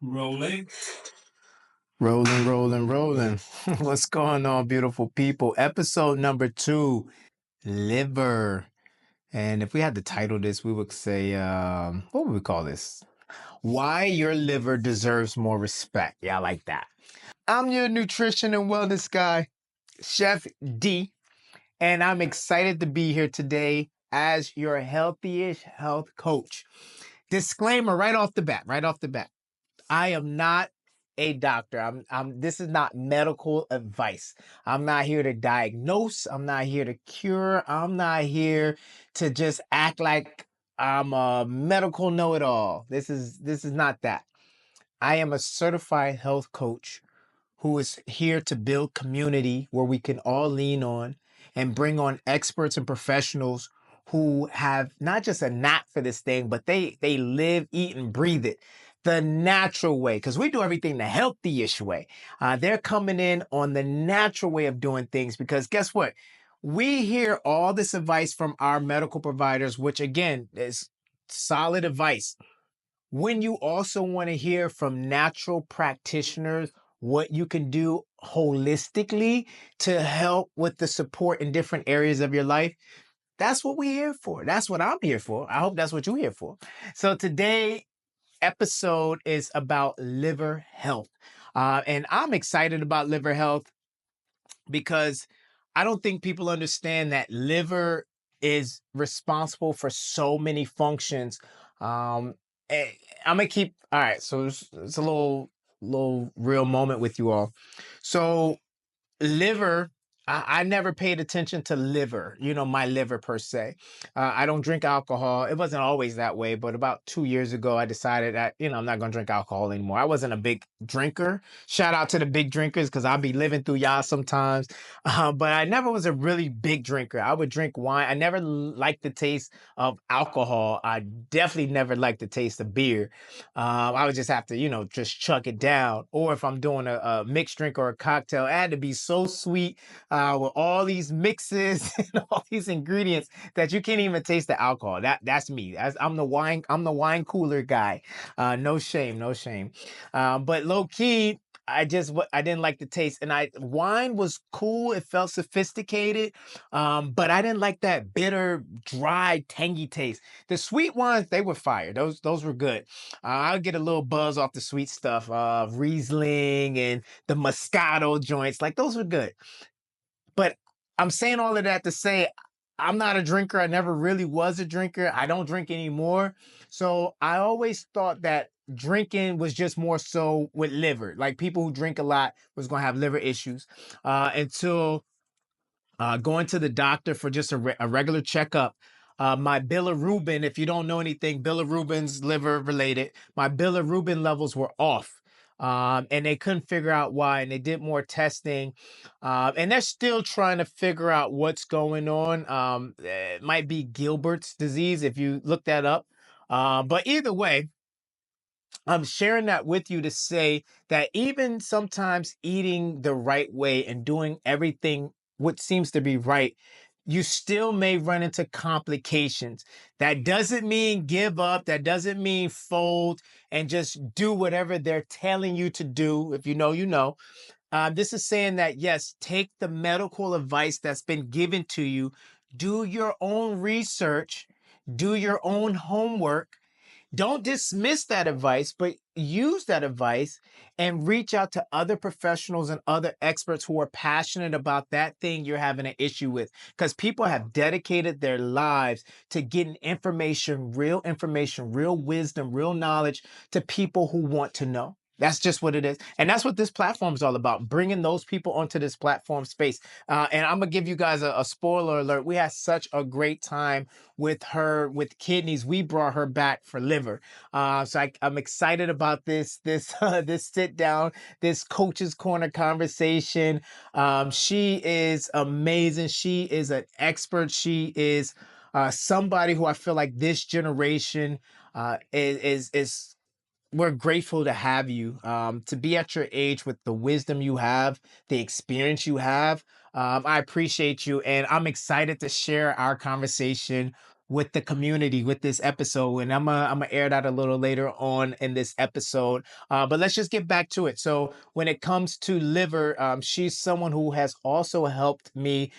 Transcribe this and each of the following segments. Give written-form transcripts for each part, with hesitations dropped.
Rolling. Rolling. What's going on, beautiful people? Episode number 2, liver. And if we had to title this, we would say, what would we call this? Why your liver deserves more respect. Yeah, I like that. I'm your nutrition and wellness guy, Chef D, and I'm excited to be here today as your healthy-ish health coach. Disclaimer right off the bat. I am not a doctor. This is not medical advice. I'm not here to diagnose. I'm not here to cure. I'm not here to just act like I'm a medical know-it-all. This is not that. I am a certified health coach who is here to build community where we can all lean on and bring on experts and professionals who have not just a knack for this thing, but they live, eat, and breathe it the natural way, because we do everything the healthy-ish way. They're coming in on the natural way of doing things because guess what? We hear all this advice from our medical providers, which again is solid advice. When you also want to hear from natural practitioners what you can do holistically to help with the support in different areas of your life, that's what we're here for. That's what I'm here for. I hope that's what you're here for. So today episode is about liver health. And I'm excited about liver health because I don't think people understand that liver is responsible for so many functions. Um, eh, I'm gonna keep all right. So it's a little real moment with you all. So liver, I never paid attention to liver, my liver per se. I don't drink alcohol. It wasn't always that way, but about 2 years ago, I decided that, I'm not going to drink alcohol anymore. I wasn't a big drinker. Shout out to the big drinkers because I'll be living through y'all sometimes. But I never was a really big drinker. I would drink wine. I never liked the taste of alcohol. I definitely never liked the taste of beer. I would just have to, just chuck it down. Or if I'm doing a mixed drink or a cocktail, it had to be so sweet with all these mixes and all these ingredients that you can't even taste the alcohol. That's me. I'm the wine. I'm the wine cooler guy. No shame, no shame. But low key, I didn't like the taste, and wine was cool. It felt sophisticated, but I didn't like that bitter, dry, tangy taste. The sweet ones, they were fire. Those were good. I would get a little buzz off the sweet stuff, Riesling and the Moscato joints. Like those were good. But I'm saying all of that to say I'm not a drinker. I never really was a drinker. I don't drink anymore. So I always thought that drinking was just more so with liver. Like people who drink a lot was going to have liver issues until going to the doctor for just a regular checkup. My bilirubin, if you don't know anything, bilirubin's liver related. My bilirubin levels were off. And they couldn't figure out why, and they did more testing, and they're still trying to figure out what's going on. It might be Gilbert's disease if you look that up. But either way, I'm sharing that with you to say that even sometimes eating the right way and doing everything what seems to be right, you still may run into complications. That doesn't mean give up. That doesn't mean fold and just do whatever they're telling you to do. If you know, you know. This is saying that, yes, take the medical advice that's been given to you, do your own research, do your own homework, don't dismiss that advice, but use that advice and reach out to other professionals and other experts who are passionate about that thing you're having an issue with. Because people have dedicated their lives to getting information, real wisdom, real knowledge to people who want to know. That's just what it is. And that's what this platform is all about, bringing those people onto this platform space. And I'm going to give you guys a spoiler alert. We had such a great time with her with kidneys. We brought her back for liver. I'm excited about this sit down, this coach's corner conversation. She is amazing. She is an expert. She is somebody who I feel like this generation is we're grateful to have you, to be at your age with the wisdom you have, the experience you have. I appreciate you, and I'm excited to share our conversation with the community with this episode, and I'm gonna air that a little later on in this episode. But let's just get back to it. So when it comes to liver, she's someone who has also helped me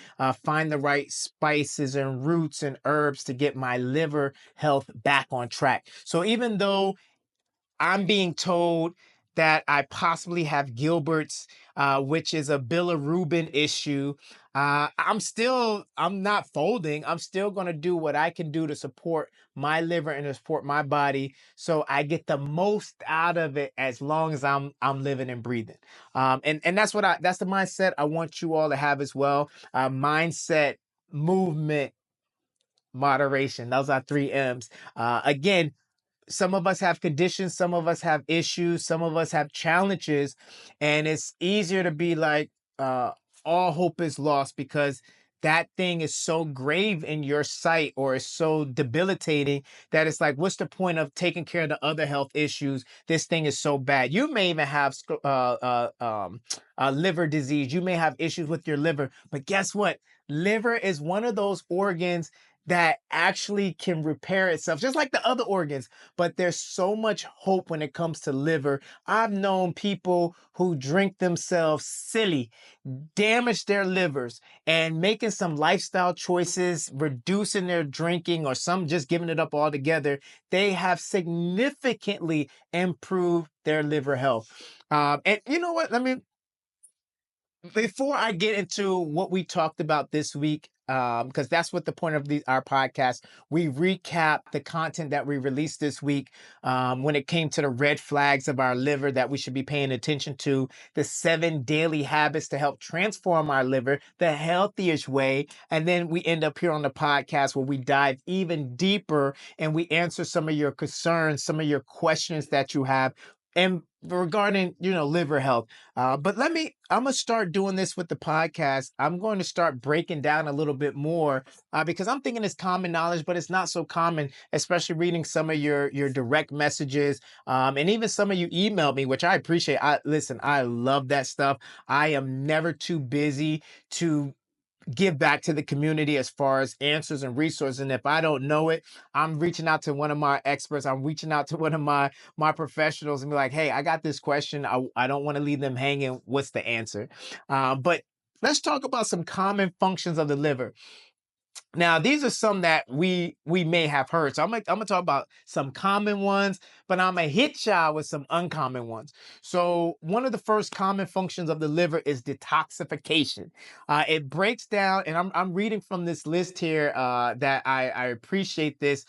find the right spices and roots and herbs to get my liver health back on track. So even though I'm being told that I possibly have Gilbert's, which is a bilirubin issue. I'm not folding. I'm still going to do what I can do to support my liver and to support my body, so I get the most out of it as long as I'm living and breathing. And that's the mindset I want you all to have as well. Mindset, movement, moderation. Those are three M's. Again, some of us have conditions, some of us have issues, some of us have challenges, and it's easier to be like, uh all hope is lost, because that thing is so grave in your sight, or is so debilitating, that it's like, what's the point of taking care of the other health issues? This thing is so bad. You may even have liver disease. You may have issues with your liver, but guess what? Liver is one of those organs that actually can repair itself just like the other organs. But there's so much hope when it comes to liver. I've known people who drink themselves silly, damage their livers, and making some lifestyle choices, reducing their drinking, or some just giving it up altogether. They have significantly improved their liver health. And you know what? Before I get into what we talked about this week, because that's what the point of our podcast, we recap the content that we released this week, when it came to the red flags of our liver that we should be paying attention to, the 7 daily habits to help transform our liver the healthiest way. And then we end up here on the podcast where we dive even deeper and we answer some of your concerns, some of your questions that you have, and regarding, liver health. But I'm going to start doing this with the podcast. I'm going to start breaking down a little bit more, because I'm thinking it's common knowledge, but it's not so common, especially reading some of your direct messages, and even some of you emailed me, which I appreciate. Listen, I love that stuff. I am never too busy to give back to the community as far as answers and resources. And if I don't know it, I'm reaching out to one of my experts. I'm reaching out to one of my professionals and be like, hey, I got this question. I don't want to leave them hanging. What's the answer? But let's talk about some common functions of the liver. Now, these are some that we may have heard. So I'm gonna talk about some common ones, but I'm gonna hit y'all with some uncommon ones. So one of the first common functions of the liver is detoxification. It breaks down, and I'm reading from this list here, that I appreciate this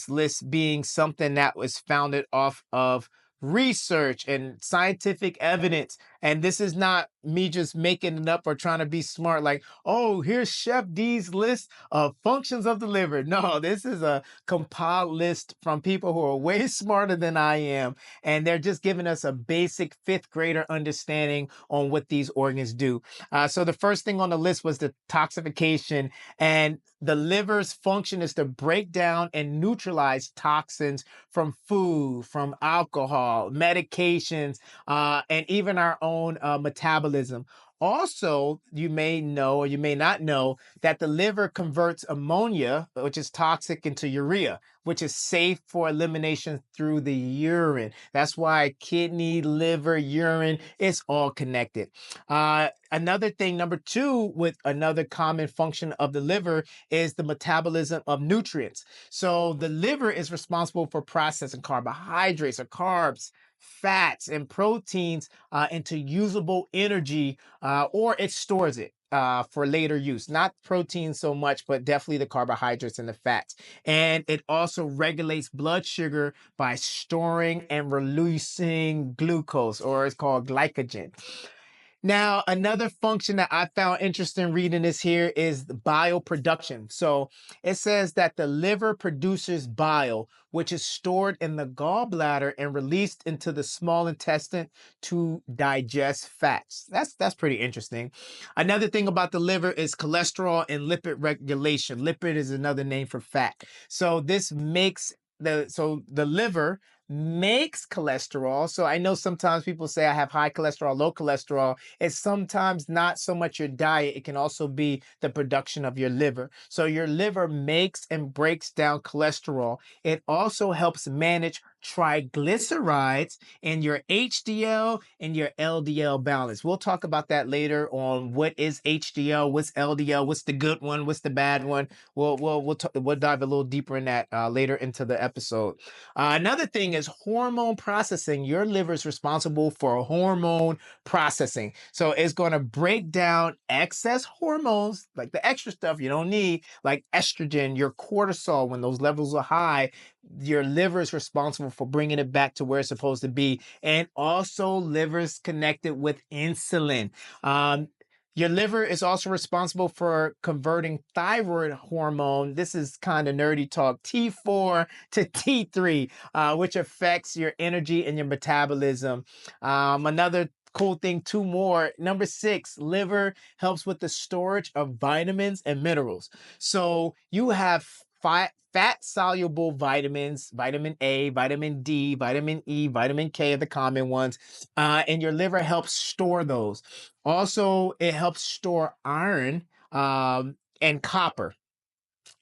list being something that was founded off of research and scientific evidence. And this is not me just making it up or trying to be smart, like, oh, here's Chef D's list of functions of the liver. No, this is a compiled list from people who are way smarter than I am. And they're just giving us a basic fifth grader understanding on what these organs do. So the first thing on the list was detoxification. And the liver's function is to break down and neutralize toxins from food, from alcohol, medications, and even our own metabolism. Also, you may know or you may not know that the liver converts ammonia, which is toxic, into urea, which is safe for elimination through the urine. That's why kidney, liver, urine, it's all connected. Another thing, number two, with another common function of the liver is the metabolism of nutrients. So the liver is responsible for processing carbohydrates or carbs, fats, and proteins into usable energy, or it stores it for later use. Not protein so much, but definitely the carbohydrates and the fats. And it also regulates blood sugar by storing and releasing glucose, or it's called glycogen. Now, another function that I found interesting reading this here is the bile production. So it says that the liver produces bile, which is stored in the gallbladder and released into the small intestine to digest fats. That's pretty interesting. Another thing about the liver is cholesterol and lipid regulation. Lipid is another name for fat. So this makes the liver makes cholesterol. So I know sometimes people say I have high cholesterol, low cholesterol. It's sometimes not so much your diet, it can also be the production of your liver. So your liver makes and breaks down cholesterol. It also helps manage triglycerides and your HDL and your LDL balance. We'll talk about that later on. What is HDL? What's LDL? What's the good one? What's the bad one? We'll dive a little deeper in that later into the episode. Another thing is hormone processing. Your liver is responsible for hormone processing. So it's going to break down excess hormones, like the extra stuff you don't need, like estrogen, your cortisol. When those levels are high, your liver is responsible for bringing it back to where it's supposed to be. And also, liver is connected with insulin. Um, your liver is also responsible for converting thyroid hormone. This is kind of nerdy talk, T4 to T3, which affects your energy and your metabolism. Another cool thing, two more. Number 6, liver helps with the storage of vitamins and minerals. So you have fat soluble vitamins, vitamin A, vitamin D, vitamin E, vitamin K are the common ones, and your liver helps store those. Also, it helps store iron and copper.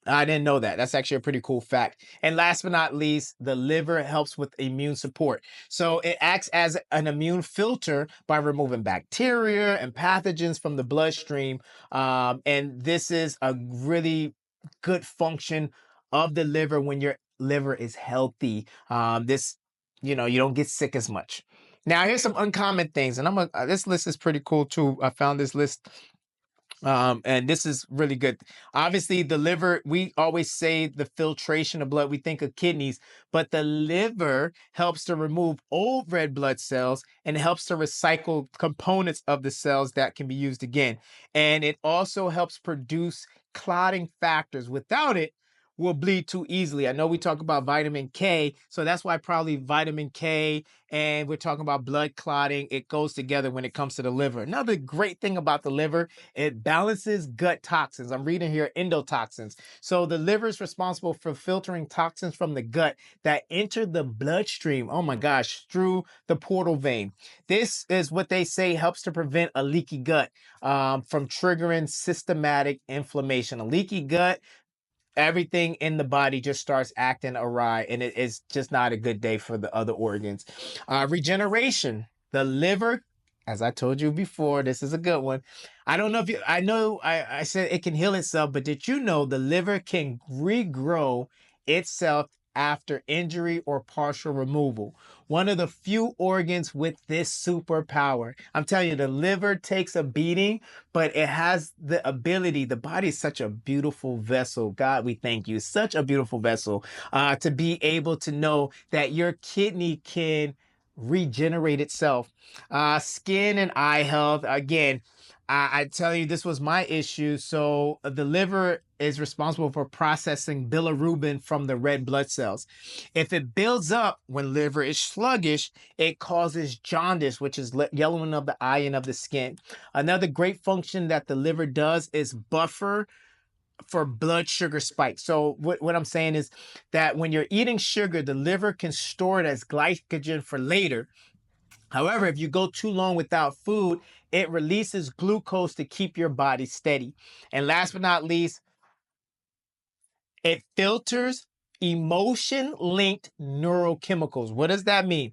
I didn't know that. That's actually a pretty cool fact. And last but not least, the liver helps with immune support. So it acts as an immune filter by removing bacteria and pathogens from the bloodstream. And this is a really good function of the liver when your liver is healthy. You don't get sick as much. Now, here's some uncommon things, and this list is pretty cool too. I found this list and this is really good. Obviously, the liver, we always say the filtration of blood, we think of kidneys, but the liver helps to remove old red blood cells and helps to recycle components of the cells that can be used again. And it also helps produce clotting factors. Without it, will bleed too easily. I know we talk about vitamin K, so that's why probably vitamin K and we're talking about blood clotting. It goes together when it comes to the liver. Another great thing about the liver, it balances gut toxins. I'm reading here endotoxins. So the liver is responsible for filtering toxins from the gut that enter the bloodstream. Oh my gosh, through the portal vein. This is what they say helps to prevent a leaky gut from triggering systematic inflammation. A leaky gut, everything in the body just starts acting awry, and it is just not a good day for the other organs. Regeneration, the liver, as I told you before, this is a good one. I don't know if you, I know I said it can heal itself, but did you know the liver can regrow itself after injury or partial removal? One of the few organs with this superpower. I'm telling you, the liver takes a beating, but it has the ability. The body is such a beautiful vessel. God, we thank you. Such a beautiful vessel to be able to know that your kidney can regenerate itself. Skin and eye health. Again, I tell you, this was my issue. So the liver is responsible for processing bilirubin from the red blood cells. If it builds up when liver is sluggish, it causes jaundice, which is yellowing of the eye and of the skin. Another great function that the liver does is buffer for blood sugar spikes. So what I'm saying is that when you're eating sugar, the liver can store it as glycogen for later. However, if you go too long without food, it releases glucose to keep your body steady. And last but not least, it filters emotion-linked neurochemicals. What does that mean?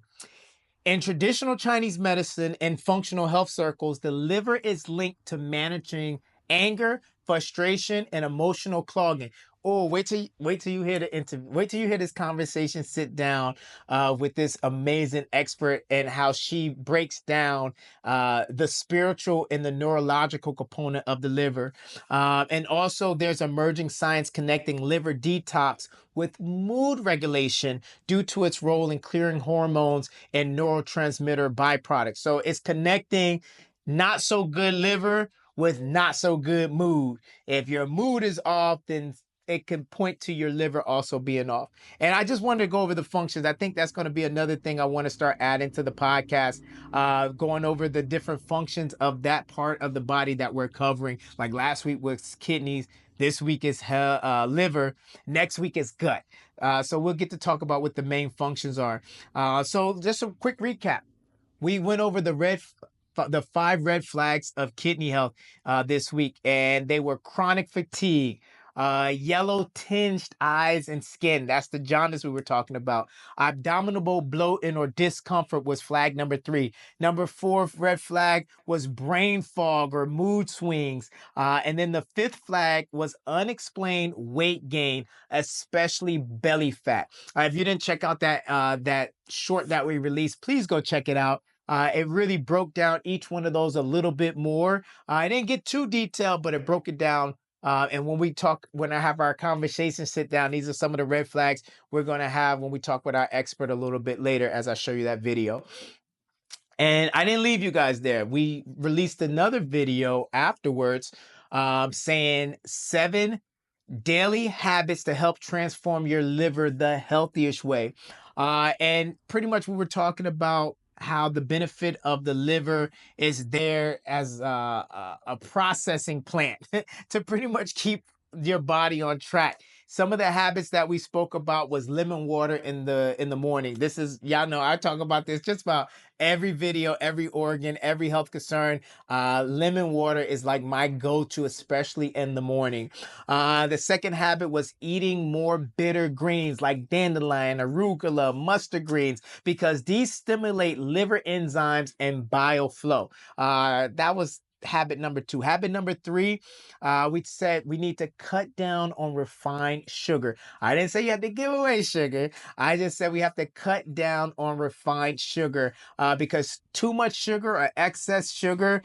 In traditional Chinese medicine and functional health circles, the liver is linked to managing anger, frustration, and emotional clogging. Oh, wait till you hear the interview. Wait till you hear this conversation. Sit down with this amazing expert and how she breaks down the spiritual and the neurological component of the liver. And also, there's emerging science connecting liver detox with mood regulation due to its role in clearing hormones and neurotransmitter byproducts. So it's connecting not so good liver with not so good mood. If your mood is off, then it can point to your liver also being off. And I just wanted to go over the functions. I think that's going to be another thing I want to start adding to the podcast, going over the different functions of that part of the body that we're covering. Like last week was kidneys. This week is liver. Next week is gut. So we'll get to talk about what the main functions are. So just a quick recap. We went over the 5 red flags of kidney health this week, and they were chronic fatigue, yellow tinged eyes and skin. That's the jaundice we were talking about. Abdominal bloating or discomfort was flag number 3. Number 4 red flag was brain fog or mood swings. And then the 5th flag was unexplained weight gain, especially belly fat. If you didn't check out that short that we released, please go check it out. It really broke down each one of those a little bit more. I didn't get too detailed, but it broke it down. And when I have our conversation sit down, these are some of the red flags we're going to have when we talk with our expert a little bit later as I show you that video. And I didn't leave you guys there. We released another video afterwards saying 7 daily habits to help transform your liver the healthiest way. And pretty much we were talking about how the benefit of the liver is there as a processing plant to pretty much keep your body on track. Some of the habits that we spoke about was lemon water in the morning. This is, y'all know I talk about this just about every video, every organ, every health concern. Lemon water is like my go-to, especially in the morning. The second habit was eating more bitter greens like dandelion, arugula, mustard greens, because these stimulate liver enzymes and bile flow. That was habit number 2. Habit number 3, we said we need to cut down on refined sugar. I didn't say you have to give away sugar. I just said we have to cut down on refined sugar because too much sugar or excess sugar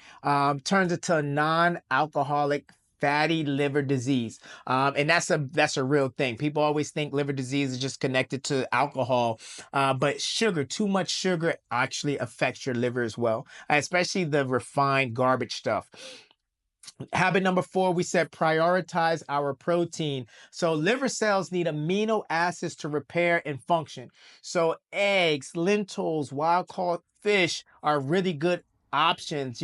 turns into non-alcoholic fatty liver disease. And that's a real thing. People always think liver disease is just connected to alcohol, but too much sugar actually affects your liver as well, especially the refined garbage stuff. Habit number 4, we said prioritize our protein. So liver cells need amino acids to repair and function. So eggs, lentils, wild-caught fish are really good options.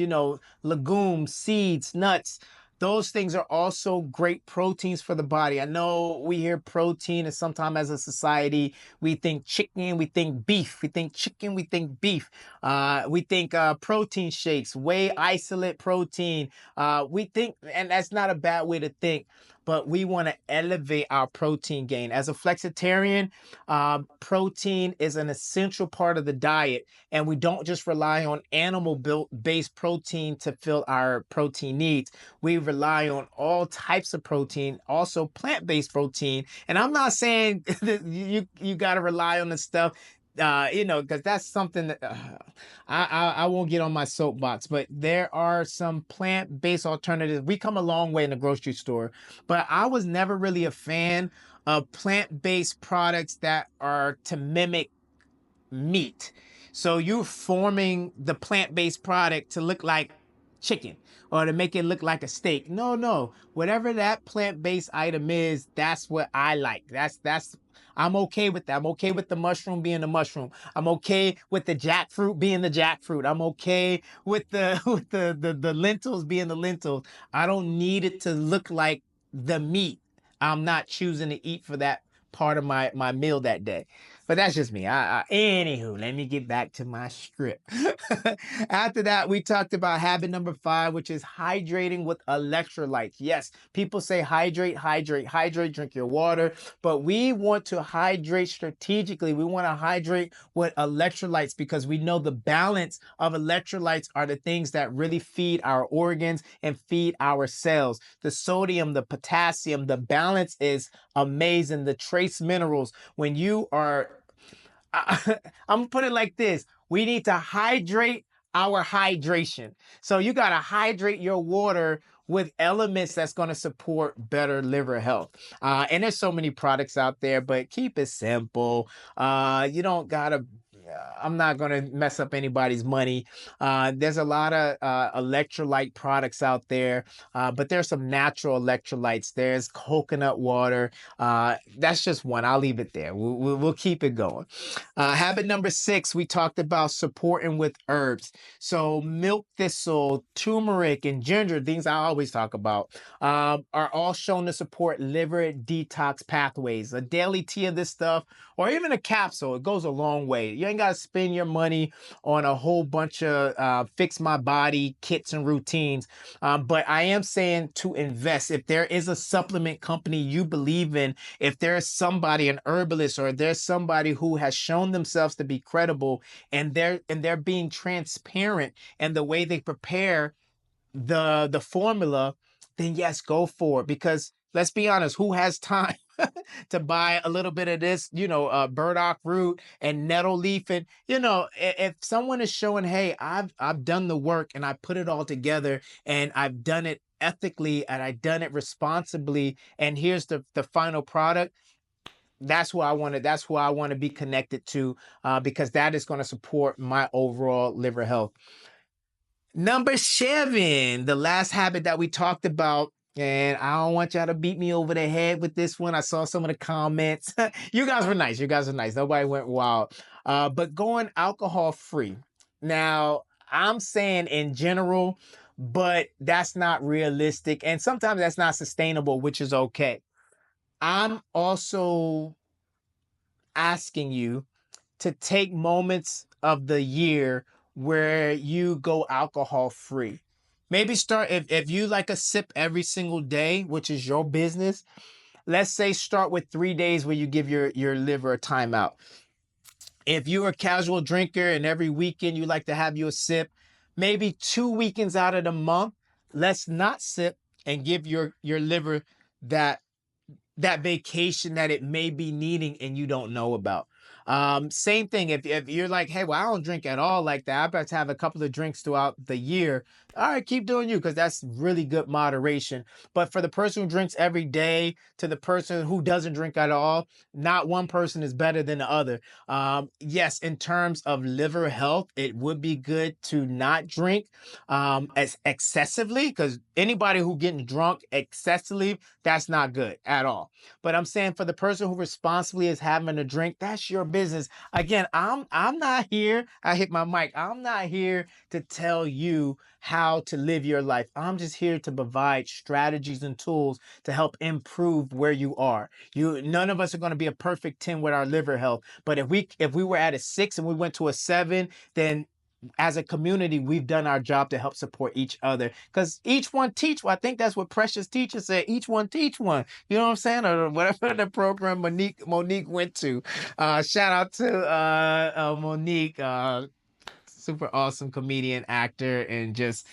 Legumes, seeds, nuts. Those things are also great proteins for the body. I know we hear protein, and sometimes as a society, we think chicken, we think beef. We think chicken, we think beef. We think protein shakes, whey isolate protein. We think, and that's not a bad way to think, but we want to elevate our protein gain. As a flexitarian, protein is an essential part of the diet, and we don't just rely on animal-based protein to fill our protein needs. We rely on all types of protein, also plant-based protein. And I'm not saying that you got to rely on the stuff because that's something that I won't get on my soapbox, but there are some plant-based alternatives. We come a long way in the grocery store, but I was never really a fan of plant-based products that are to mimic meat. So you're forming the plant-based product to look like chicken or to make it look like a steak. No. Whatever that plant-based item is, that's what I like. I'm okay with that. I'm okay with the mushroom being the mushroom. I'm okay with the jackfruit being the jackfruit. I'm okay with the lentils being the lentils. I don't need it to look like the meat I'm not choosing to eat for that part of my meal that day. But that's just me. Anywho, let me get back to my script. After that, we talked about habit number 5, which is hydrating with electrolytes. Yes, people say hydrate, drink your water, but we want to hydrate strategically. We want to hydrate with electrolytes because we know the balance of electrolytes are the things that really feed our organs and feed our cells. The sodium, the potassium, the balance is amazing. The trace minerals, when you are I'm gonna put it like this. We need to hydrate our hydration. So you got to hydrate your water with elements that's going to support better liver health. And there's so many products out there, but keep it simple. You don't got to I'm not going to mess up anybody's money. There's a lot of electrolyte products out there, but there's some natural electrolytes. There's coconut water. That's just one. I'll leave it there. We'll keep it going. Habit number 6, we talked about supporting with herbs. So milk thistle, turmeric, and ginger, things I always talk about, are all shown to support liver detox pathways. A daily tea of this stuff, or even a capsule, it goes a long way. You ain't got to spend your money on a whole bunch of fix my body kits and routines. But I am saying to invest. If there is a supplement company you believe in, if there's somebody, an herbalist, or there's somebody who has shown themselves to be credible, and they're being transparent in the way they prepare the formula, then yes, go for it. Because let's be honest, who has time to buy a little bit of this, burdock root and nettle leaf? And if someone is showing, hey, I've done the work and I put it all together and I've done it ethically and I've done it responsibly, and here's the final product. That's who I want to be connected to, because that is going to support my overall liver health. Number 7, the last habit that we talked about, and I don't want y'all to beat me over the head with this one. I saw some of the comments. You guys were nice. You guys were nice. Nobody went wild. But going alcohol free. Now, I'm saying in general, but that's not realistic. And sometimes that's not sustainable, which is okay. I'm also asking you to take moments of the year where you go alcohol free. Maybe start, if you like a sip every single day, which is your business. Let's say start with 3 days where you give your liver a timeout. If you're a casual drinker and every weekend you like to have your sip, maybe 2 weekends out of the month, let's not sip and give your liver that vacation that it may be needing and you don't know about. Same thing if you're like, hey, well, I don't drink at all like that. I better to have a couple of drinks throughout the year. All right, keep doing you, because that's really good moderation. But for the person who drinks every day to the person who doesn't drink at all, not one person is better than the other. Yes, in terms of liver health, it would be good to not drink as excessively, because anybody who getting drunk excessively, that's not good at all. But I'm saying for the person who responsibly is having a drink, that's your business. Again, I'm not here. I hit my mic. I'm not here to tell you how to live your life. I'm just here to provide strategies and tools to help improve where you are. None of us are going to be a perfect 10 with our liver health. But if we were at a 6 and we went to a 7, then as a community, we've done our job to help support each other, because each one teach. I think that's what Precious Teacher said. Each one teach one. You know what I'm saying? Or whatever the program Monique went to. Shout out to Monique. Super awesome comedian, actor, and just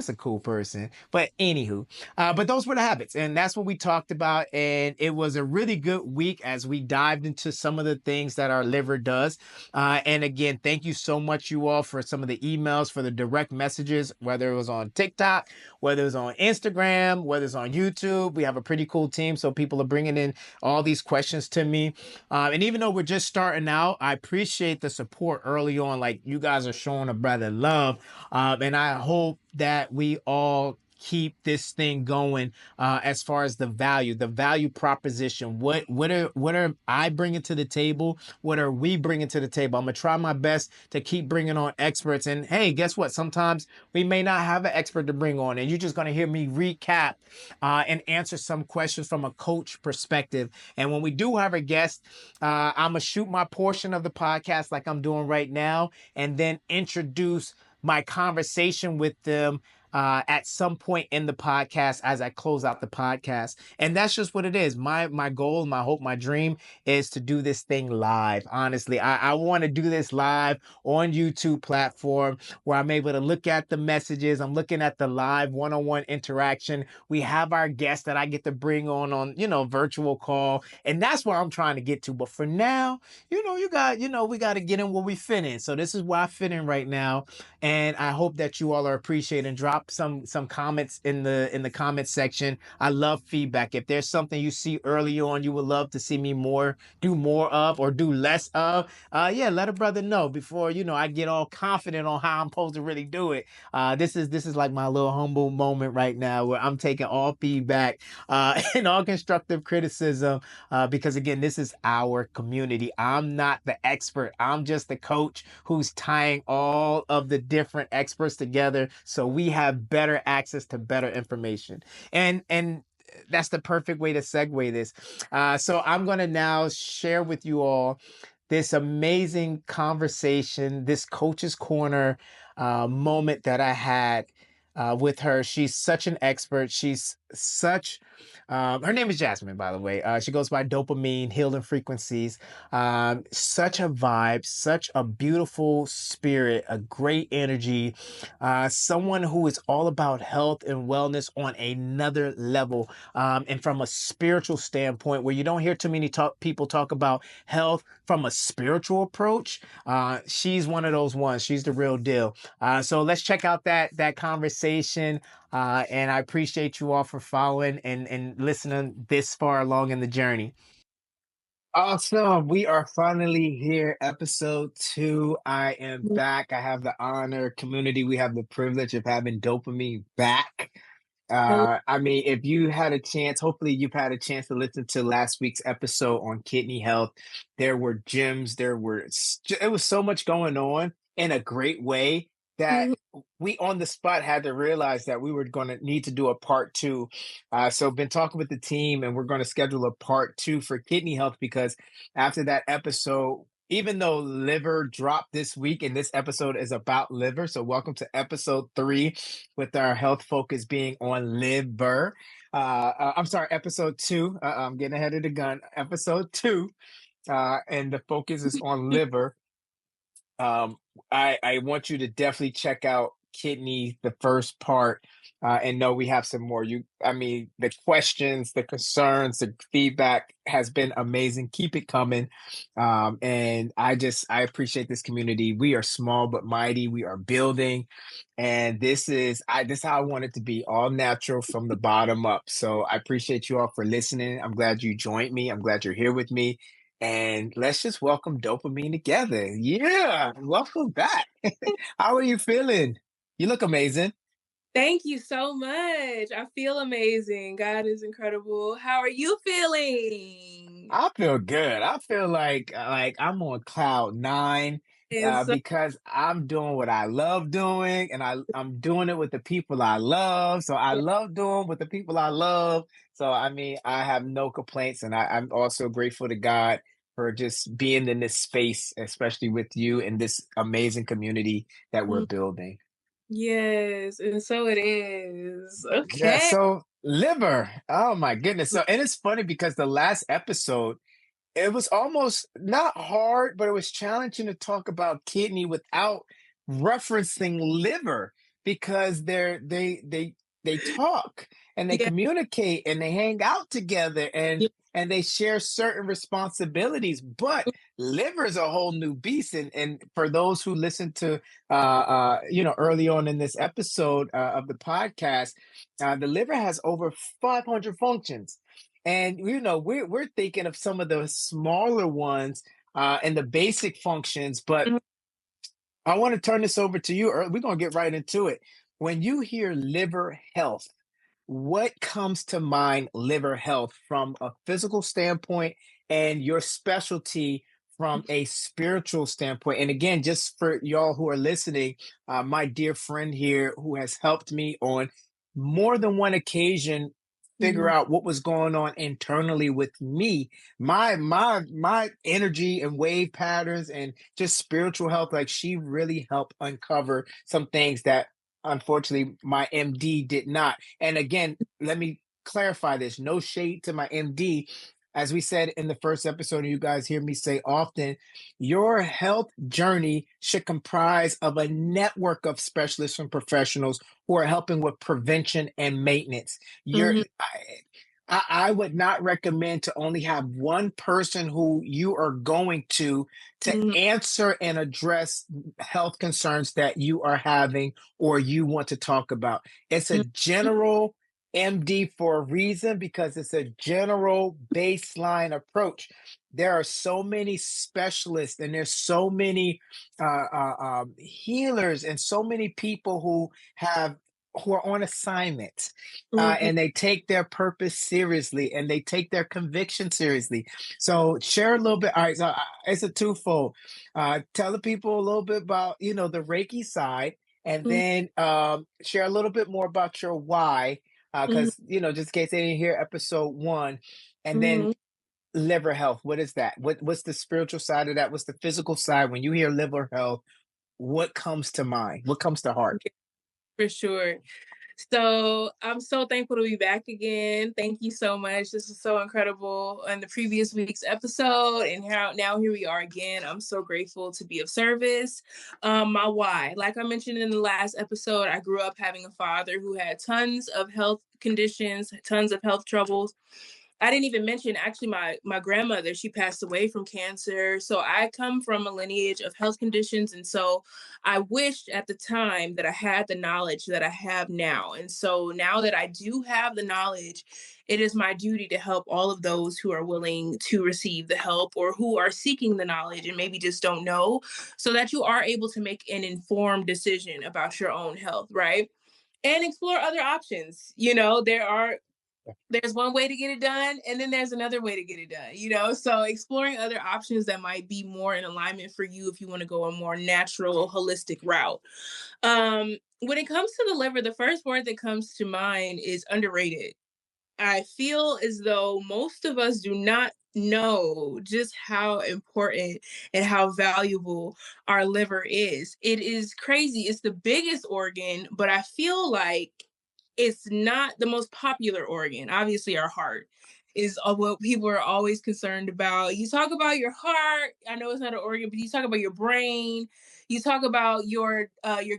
a cool person. But anywho, but those were the habits, and that's what we talked about. And it was a really good week as we dived into some of the things that our liver does. And again, thank you so much, you all, for some of the emails, for the direct messages, whether it was on TikTok, whether it's on Instagram, whether it's on YouTube. We have a pretty cool team, so people are bringing in all these questions to me. And even though we're just starting out, I appreciate the support early on. Like, you guys are showing a brother love. And I hope that we all keep this thing going, as far as the value proposition. What are I bringing to the table? What are we bringing to the table? I'm gonna try my best to keep bringing on experts. And hey, guess what? Sometimes we may not have an expert to bring on, and you're just gonna hear me recap and answer some questions from a coach perspective. And when we do have a guest, I'm gonna shoot my portion of the podcast like I'm doing right now, and then introduce my conversation with them at some point in the podcast as I close out the podcast. And that's just what it is. My goal, my hope, my dream is to do this thing live. Honestly, I want to do this live on YouTube platform where I'm able to look at the messages. I'm looking at the live one-on-one interaction. We have our guests that I get to bring on, virtual call. And that's where I'm trying to get to. But for now, we got to get in where we fit in. So this is where I fit in right now. And I hope that you all are appreciating. Drop drop some comments in the comment section. I love feedback. If there's something you see early on you would love to see me do more of, or do less of, yeah, let a brother know before I get all confident on how I'm supposed to really do it. This is like my little humble moment right now where I'm taking all feedback and all constructive criticism, because again, this is our community. I'm not the expert. I'm just the coach who's tying all of the different experts together so we have better access to better information. And that's the perfect way to segue this. So I'm going to now share with you all this amazing conversation, this coach's corner moment that I had with her. She's such an expert. She's such her name is Jasmine, by the way. She goes by Dopamine, Healing Frequencies. Such a vibe, such a beautiful spirit, a great energy. Someone who is all about health and wellness on another level. And from a spiritual standpoint, where you don't hear too many people talk about health from a spiritual approach. She's one of those ones. She's the real deal. So let's check out that conversation. And I appreciate you all for following and listening this far along in the journey. Awesome. We are finally here, episode 2. I am back. I have the honor, community, we have the privilege of having Dopamine back. I mean, if you had a chance, hopefully you've had a chance to listen to last week's episode on kidney health. There were gems, it was so much going on in a great way that Mhm. we on the spot had to realize that we were going to need to do a part 2. So been talking with the team, and we're going to schedule a part 2 for kidney health, because after that episode, even though liver dropped this week and this episode is about liver, so welcome to episode 3 with our health focus being on liver. I'm sorry, episode 2. I'm getting ahead of the gun. Episode 2, and the focus is on liver. um, I want you to definitely check out kidney, the first part, and know we have some more. I mean, the questions, the concerns, the feedback has been amazing. Keep it coming, and I appreciate this community. We are small but mighty. We are building, and this is how I want it to be, all natural from the bottom up. So I appreciate you all for listening. I'm glad you joined me. I'm glad you're here with me, and let's just welcome Dopamine together. Yeah, welcome back. How are you feeling? You look amazing. Thank you so much. I feel amazing. God is incredible. How are you feeling? I feel good. I feel like I'm on cloud 9, And so, because I'm doing what I love doing, and I'm doing it with the people I love. So I love doing with the people I love. So I mean, I have no complaints, and I'm also grateful to God for just being in this space, especially with you and this amazing community that we're mm, building. yes, and so it is. Yeah, Okay. so liver. Oh my goodness. So, and it's funny because the last episode, it was almost not hard, but it was challenging to talk about kidney without referencing liver, because they talk and they Yeah. communicate and they hang out together, Yeah. and they share certain responsibilities. But liver is a whole new beast. And for those who listen to early on in this episode of the podcast, the liver has over 500 functions, and we're thinking of some of the smaller ones and the basic functions. But Mhm. I want to turn this over to you. We're going to get right into it. When you hear liver health, what comes to mind liver health from a physical standpoint, and your specialty from a spiritual standpoint? And again, just for y'all who are listening, my dear friend here who has helped me on more than one occasion figure Mhm. out what was going on internally with me, my energy and wave patterns and just spiritual health. Like, she really helped uncover some things that unfortunately my MD did not. And again, let me clarify this, no shade to my MD. As we said in the first episode, and you guys hear me say often, your health journey should comprise of a network of specialists and professionals who are helping with prevention and maintenance. You're Mhm. I would not recommend to only have one person who you are going to Mhm, answer and address health concerns that you are having or you want to talk about. It's a mhm, general MD for a reason because it's a general baseline approach. There are so many specialists and there's so many healers and so many people who are on assignment, mhm. and they take their purpose seriously and they take their conviction seriously. So share a little bit. All right, so it's a twofold. Tell the people a little bit about the Reiki side, and Mhm, then share a little bit more about your why, mhm, because just in case they didn't hear episode one, and then mhm. liver health. What is that? What's the spiritual side of that? What's the physical side? When you hear liver health, what comes to mind? What comes to heart? For sure. So I'm so thankful to be back again. Thank you so much. This is so incredible. On the previous week's episode, and how now here we are again. I'm so grateful to be of service. My why, like I mentioned in the last episode, I grew up having a father who had tons of health conditions, tons of health troubles. I didn't even mention actually my grandmother, she passed away from cancer. So I come from a lineage of health conditions, and so I wished at the time that I had the knowledge that I have now. And so now that I do have the knowledge, it is my duty to help all of those who are willing to receive the help or who are seeking the knowledge and maybe just don't know, so that you are able to make an informed decision about your own health, right? And explore other options. There's one way to get it done, and then there's another way to get it done. So exploring other options that might be more in alignment for you if you want to go a more natural holistic route. When it comes to the liver, the first word that comes to mind is underrated. I feel as though most of us do not know just how important and how valuable our liver is. It is crazy. It's the biggest organ, but I feel like it's not the most popular organ. Obviously, our heart is what people are always concerned about. You talk about your heart, I know it's not an organ, but you talk about your brain, you talk about your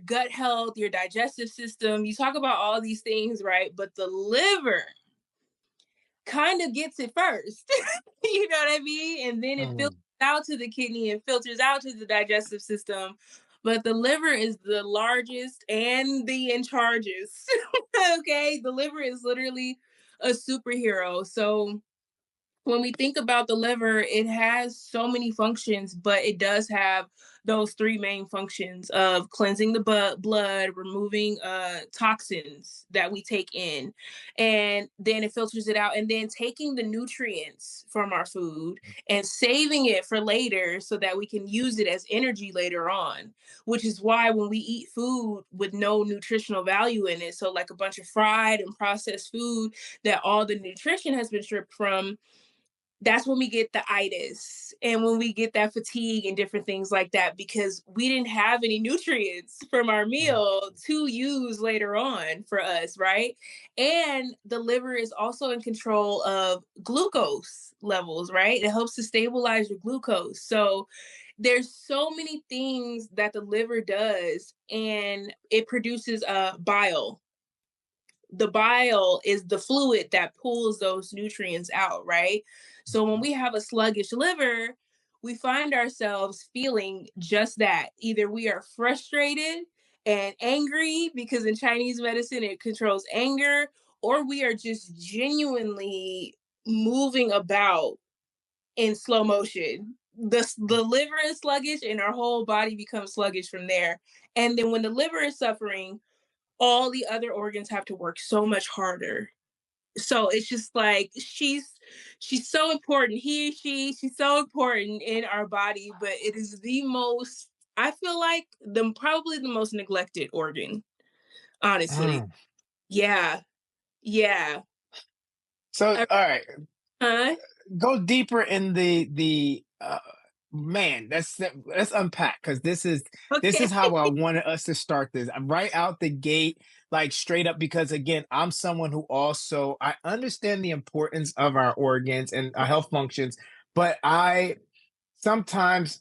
gut health, your digestive system, you talk about all these things, right? But the liver kind of gets it first. You know what I mean? And then it filters Mm, out to the kidney and filters out to the digestive system. But the liver is the largest and the in charges. Okay. The liver is literally a superhero. So when we think about the liver, it has so many functions, but it does have those three main functions of cleansing the blood, removing toxins that we take in, and then it filters it out, and then taking the nutrients from our food and saving it for later so that we can use it as energy later on. Which is why when we eat food with no nutritional value in it, so like a bunch of fried and processed food that all the nutrition has been stripped from, that's when we get the itis and when we get that fatigue and different things like that, because we didn't have any nutrients from our mm, meal to use later on for us, right? And the liver is also in control of glucose levels, right? It helps to stabilize your glucose. So there's so many things that the liver does, and it produces bile. The bile is the fluid that pulls those nutrients out, right? So when we have a sluggish liver, we find ourselves feeling just that. Either we are frustrated and angry because in Chinese medicine it controls anger, or we are just genuinely moving about in slow motion. The liver is sluggish and our whole body becomes sluggish from there. And then when the liver is suffering, all the other organs have to work so much harder. So it's just like she's so important. She's so important in our body, but it is the most, I feel like, the probably the most neglected organ, honestly. mm. Yeah. Yeah. So, Uh, all right, Huh? go deeper in the man. Let's unpack because this is Okay. how I wanted us to start this. I'm right out the gate, like straight up, because again, I'm someone who also I understand the importance of our organs and our health functions, but I sometimes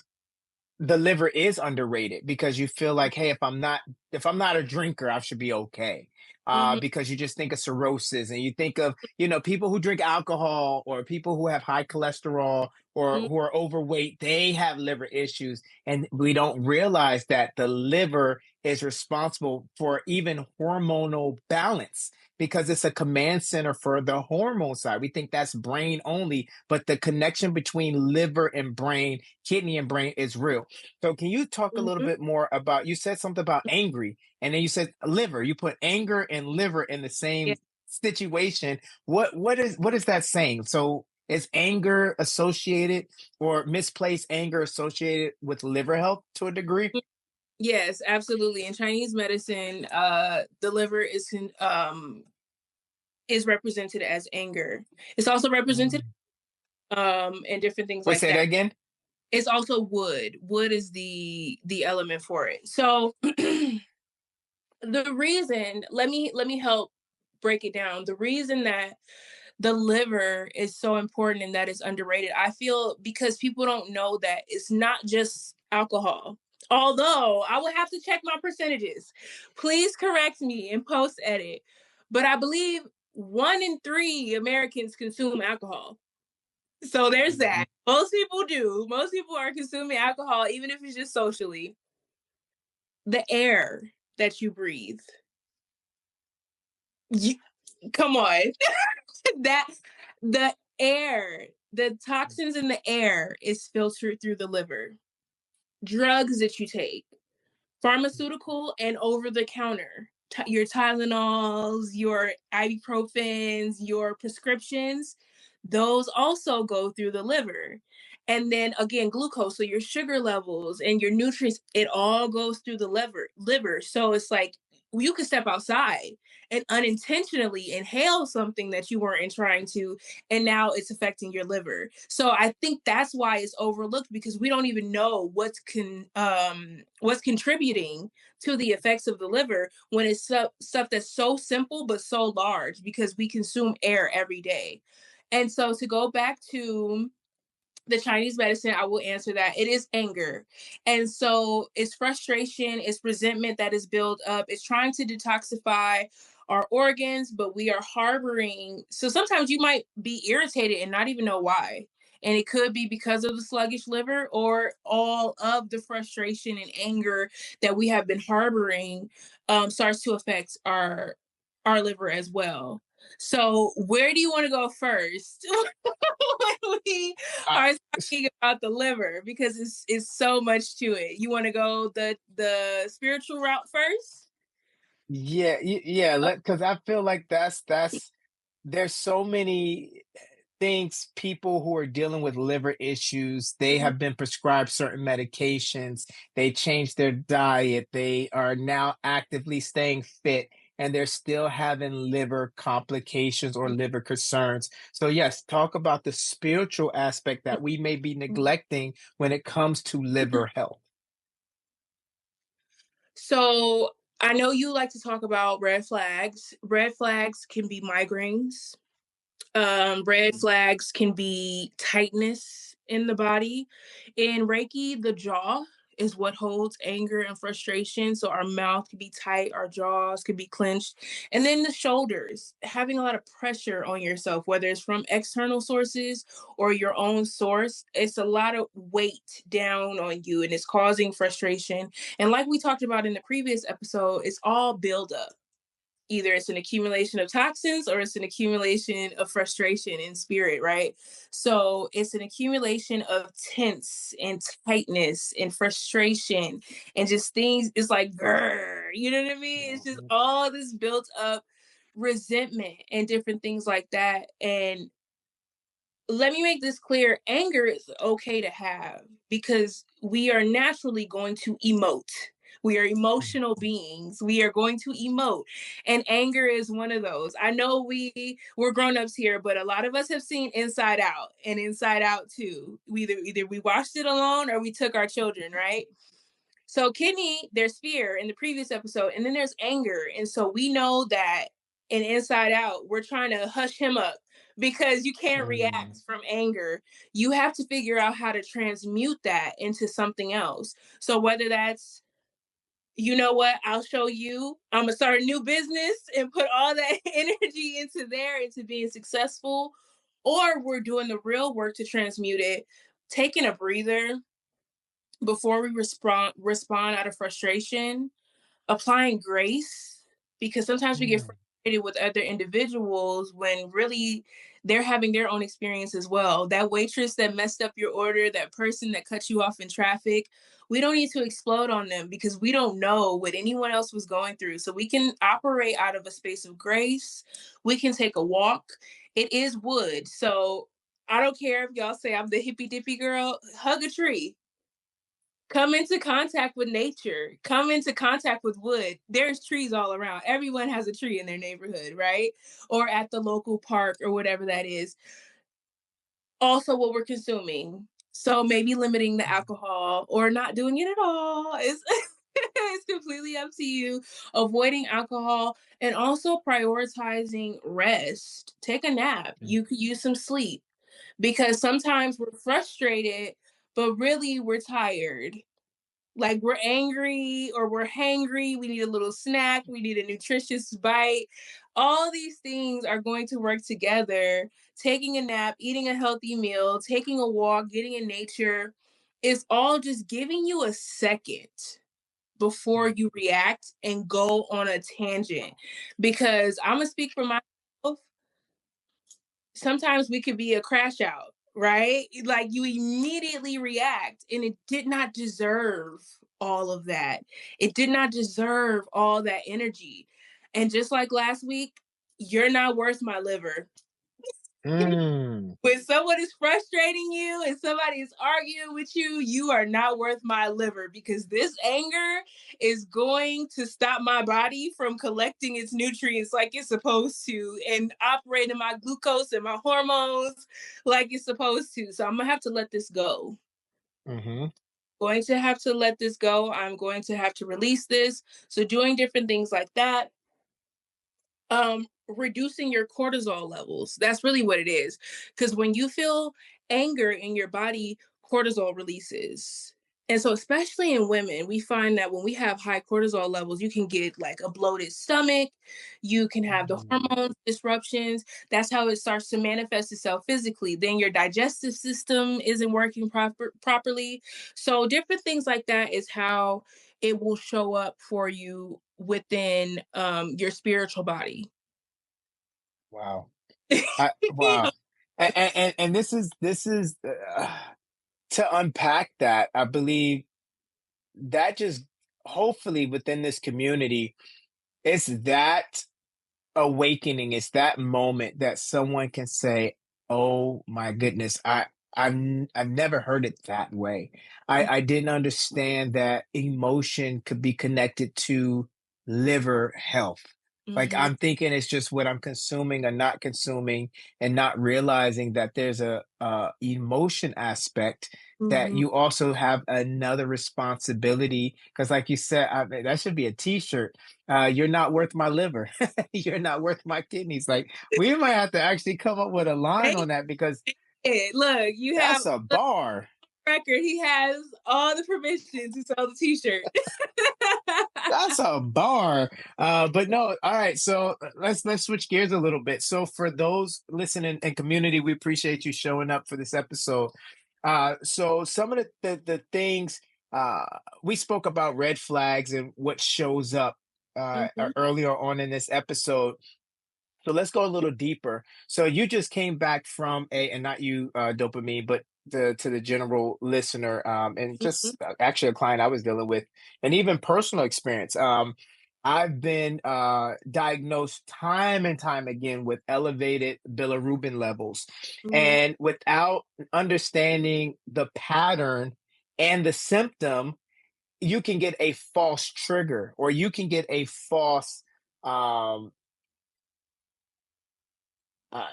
the liver is underrated because you feel like, hey, if I'm not a drinker, I should be okay. Mm-hmm, Because you just think of cirrhosis and you think of, people who drink alcohol or people who have high cholesterol or mm-hmm, who are overweight, they have liver issues. And we don't realize that the liver is responsible for even hormonal balance because it's a command center for the hormone side. We think that's brain only, but the connection between liver and brain, kidney and brain is real. So can you talk a little mm-hmm. bit more about, you said something about angry and then you said liver. You put anger and liver in the Yeah. same situation. What is that saying? So is anger associated or misplaced anger associated with liver health to a degree? Yes, absolutely. In Chinese medicine, the liver is represented as anger. It's also represented Mm. and different things Wait, like say that that. again. It's also wood. Wood is the element for it. So the reason, let me help break it down. The reason that the liver is so important and that is underrated, I feel, because people don't know that it's not just alcohol. Although I would have to check my percentages. Please correct me and post edit. But I believe 1 in 3 Americans consume alcohol. So there's that. Mhm. Most people do. Most people are consuming alcohol, even if it's just socially. The air that you breathe. You, come on. that the air, the toxins in the air is filtered through the liver. Drugs that you take, pharmaceutical and over the counter, your Tylenols, your ibuprofens, your prescriptions, those also go through the liver. And then again, glucose, so your sugar levels and your nutrients, it all goes through the liver. So it's like you could step outside and unintentionally inhale something that you weren't trying to, and now it's affecting your liver. So I think that's why it's overlooked, because we don't even know what's contributing to the effects of the liver when it's stuff that's so simple but so large, because we consume air every day. And so to go back to the Chinese medicine, I will answer that. It is anger. And so it's frustration, it's resentment that is built up, it's trying to detoxify our organs, but we are harboring. So sometimes you might be irritated and not even know why. And it could be because of the sluggish liver, or all of the frustration and anger that we have been harboring starts to affect our liver as well. So where do you want to go first? When we Uh, are talking about the liver, because it's so much to it. You want to go the spiritual route first? yeah, yeah, because I feel like that's there's so many things. People who are dealing with liver issues, they Mhm. have been prescribed certain medications, they changed their diet, they are now actively staying fit, and they're still having liver complications or liver concerns. So yes, talk about the spiritual aspect that we may be neglecting when it comes to liver health. So I know you like to talk about red flags. Red flags can be migraines. Red flags can be tightness in the body. In Reiki, the jaw is what holds anger and frustration. So our mouth can be tight, our jaws can be clenched. And then the shoulders, having a lot of pressure on yourself, whether it's from external sources or your own source, it's a lot of weight down on you and it's causing frustration. And like we talked about in the previous episode, it's all buildup. Either it's an accumulation of toxins or it's an accumulation of frustration in spirit, right? So it's an accumulation of tense and tightness and frustration and just things. It's like, grr, you know what I mean? It's just all this built up resentment and different things like that. And let me make this clear, anger is okay to have, because we are naturally going to emote. We are emotional beings. We are going to emote. And anger is one of those. I know we're grown-ups here, but a lot of us have seen Inside Out and Inside Out 2. Either we watched it alone or we took our children, right? So kidney, there's fear in the previous episode, and then there's anger. And so we know that in Inside Out, we're trying to hush him up, because you can't Mm, react from anger. You have to figure out how to transmute that into something else. So whether that's, you know what, I'll show you, I'm gonna start a new business and put all that energy into there, into being successful, or we're doing the real work to transmute it, taking a breather before we respond out of frustration, applying grace, because sometimes we get mm, frustrated with other individuals when really they're having their own experience as well. That waitress that messed up your order, that person that cut you off in traffic, we don't need to explode on them because we don't know what anyone else was going through. So we can operate out of a space of grace. We can take a walk. It is wood. So I don't care if y'all say I'm the hippy dippy girl, hug a tree, come into contact with nature, come into contact with wood. There's trees all around. Everyone has a tree in their neighborhood, right? Or at the local park or whatever that is. Also, what we're consuming. So maybe limiting the mm, alcohol or not doing it at all is it's completely up to you. Avoiding alcohol and also prioritizing rest. Take a nap. mm. You could use some sleep because sometimes we're frustrated, but really we're tired, like we're angry or we're hangry, we need a little snack, we need a nutritious bite. All these things are going to work together. Taking a nap, eating a healthy meal, taking a walk, getting in nature, is all just giving you a second before you react and go on a tangent. Because I'm gonna speak for myself, sometimes we could be a crash out, right? Like you immediately react, and it did not deserve all of that. It did not deserve all that energy. And just like last week, you're not worth my liver. Mm. When someone is frustrating you and somebody is arguing with you, you are not worth my liver because this anger is going to stop my body from collecting its nutrients like it's supposed to and operating my glucose and my hormones like it's supposed to. So I'm gonna have to let this go. Mhm. Going to have to let this go. I'm going to have to release this. So doing different things like that, reducing your cortisol levels. That's really what it is. Because when you feel anger in your body, cortisol releases. And so, especially in women, we find that when we have high cortisol levels, you can get like a bloated stomach, you can have the Mm. hormone disruptions. That's how it starts to manifest itself physically. Then your digestive system isn't working properly. So, different things like that is how it will show up for you within your spiritual body. Wow. Wow. And this is to unpack that. I believe that just hopefully within this community, it's that awakening, it's that moment that someone can say, "Oh my goodness, I've never heard it that way. I didn't understand that emotion could be connected to liver health." Like Mhm, I'm thinking it's just what I'm consuming or not consuming, and not realizing that there's a emotion aspect that mhm. you also have another responsibility. Because, like you said, that should be a T-shirt. You're not worth my liver. You're not worth my kidneys. Like we might have to actually come up with a line Hey, on that because look, you have that's a bar. record. He has all the permissions to sell the T-shirt. That's a bar. But no, all right. So let's switch gears a little bit. So for those listening in community, we appreciate you showing up for this episode. So some of the things uh we spoke about red flags and what shows up Mhm, earlier on in this episode. So let's go a little deeper. So you just came back from and not you, Dopamine, but to the general listener, and mhm, just actually a client I was dealing with, and even personal experience. I've been diagnosed time and time again with elevated bilirubin levels, mhm, and without understanding the pattern and the symptom, you can get a false trigger, or you can get a false um, uh,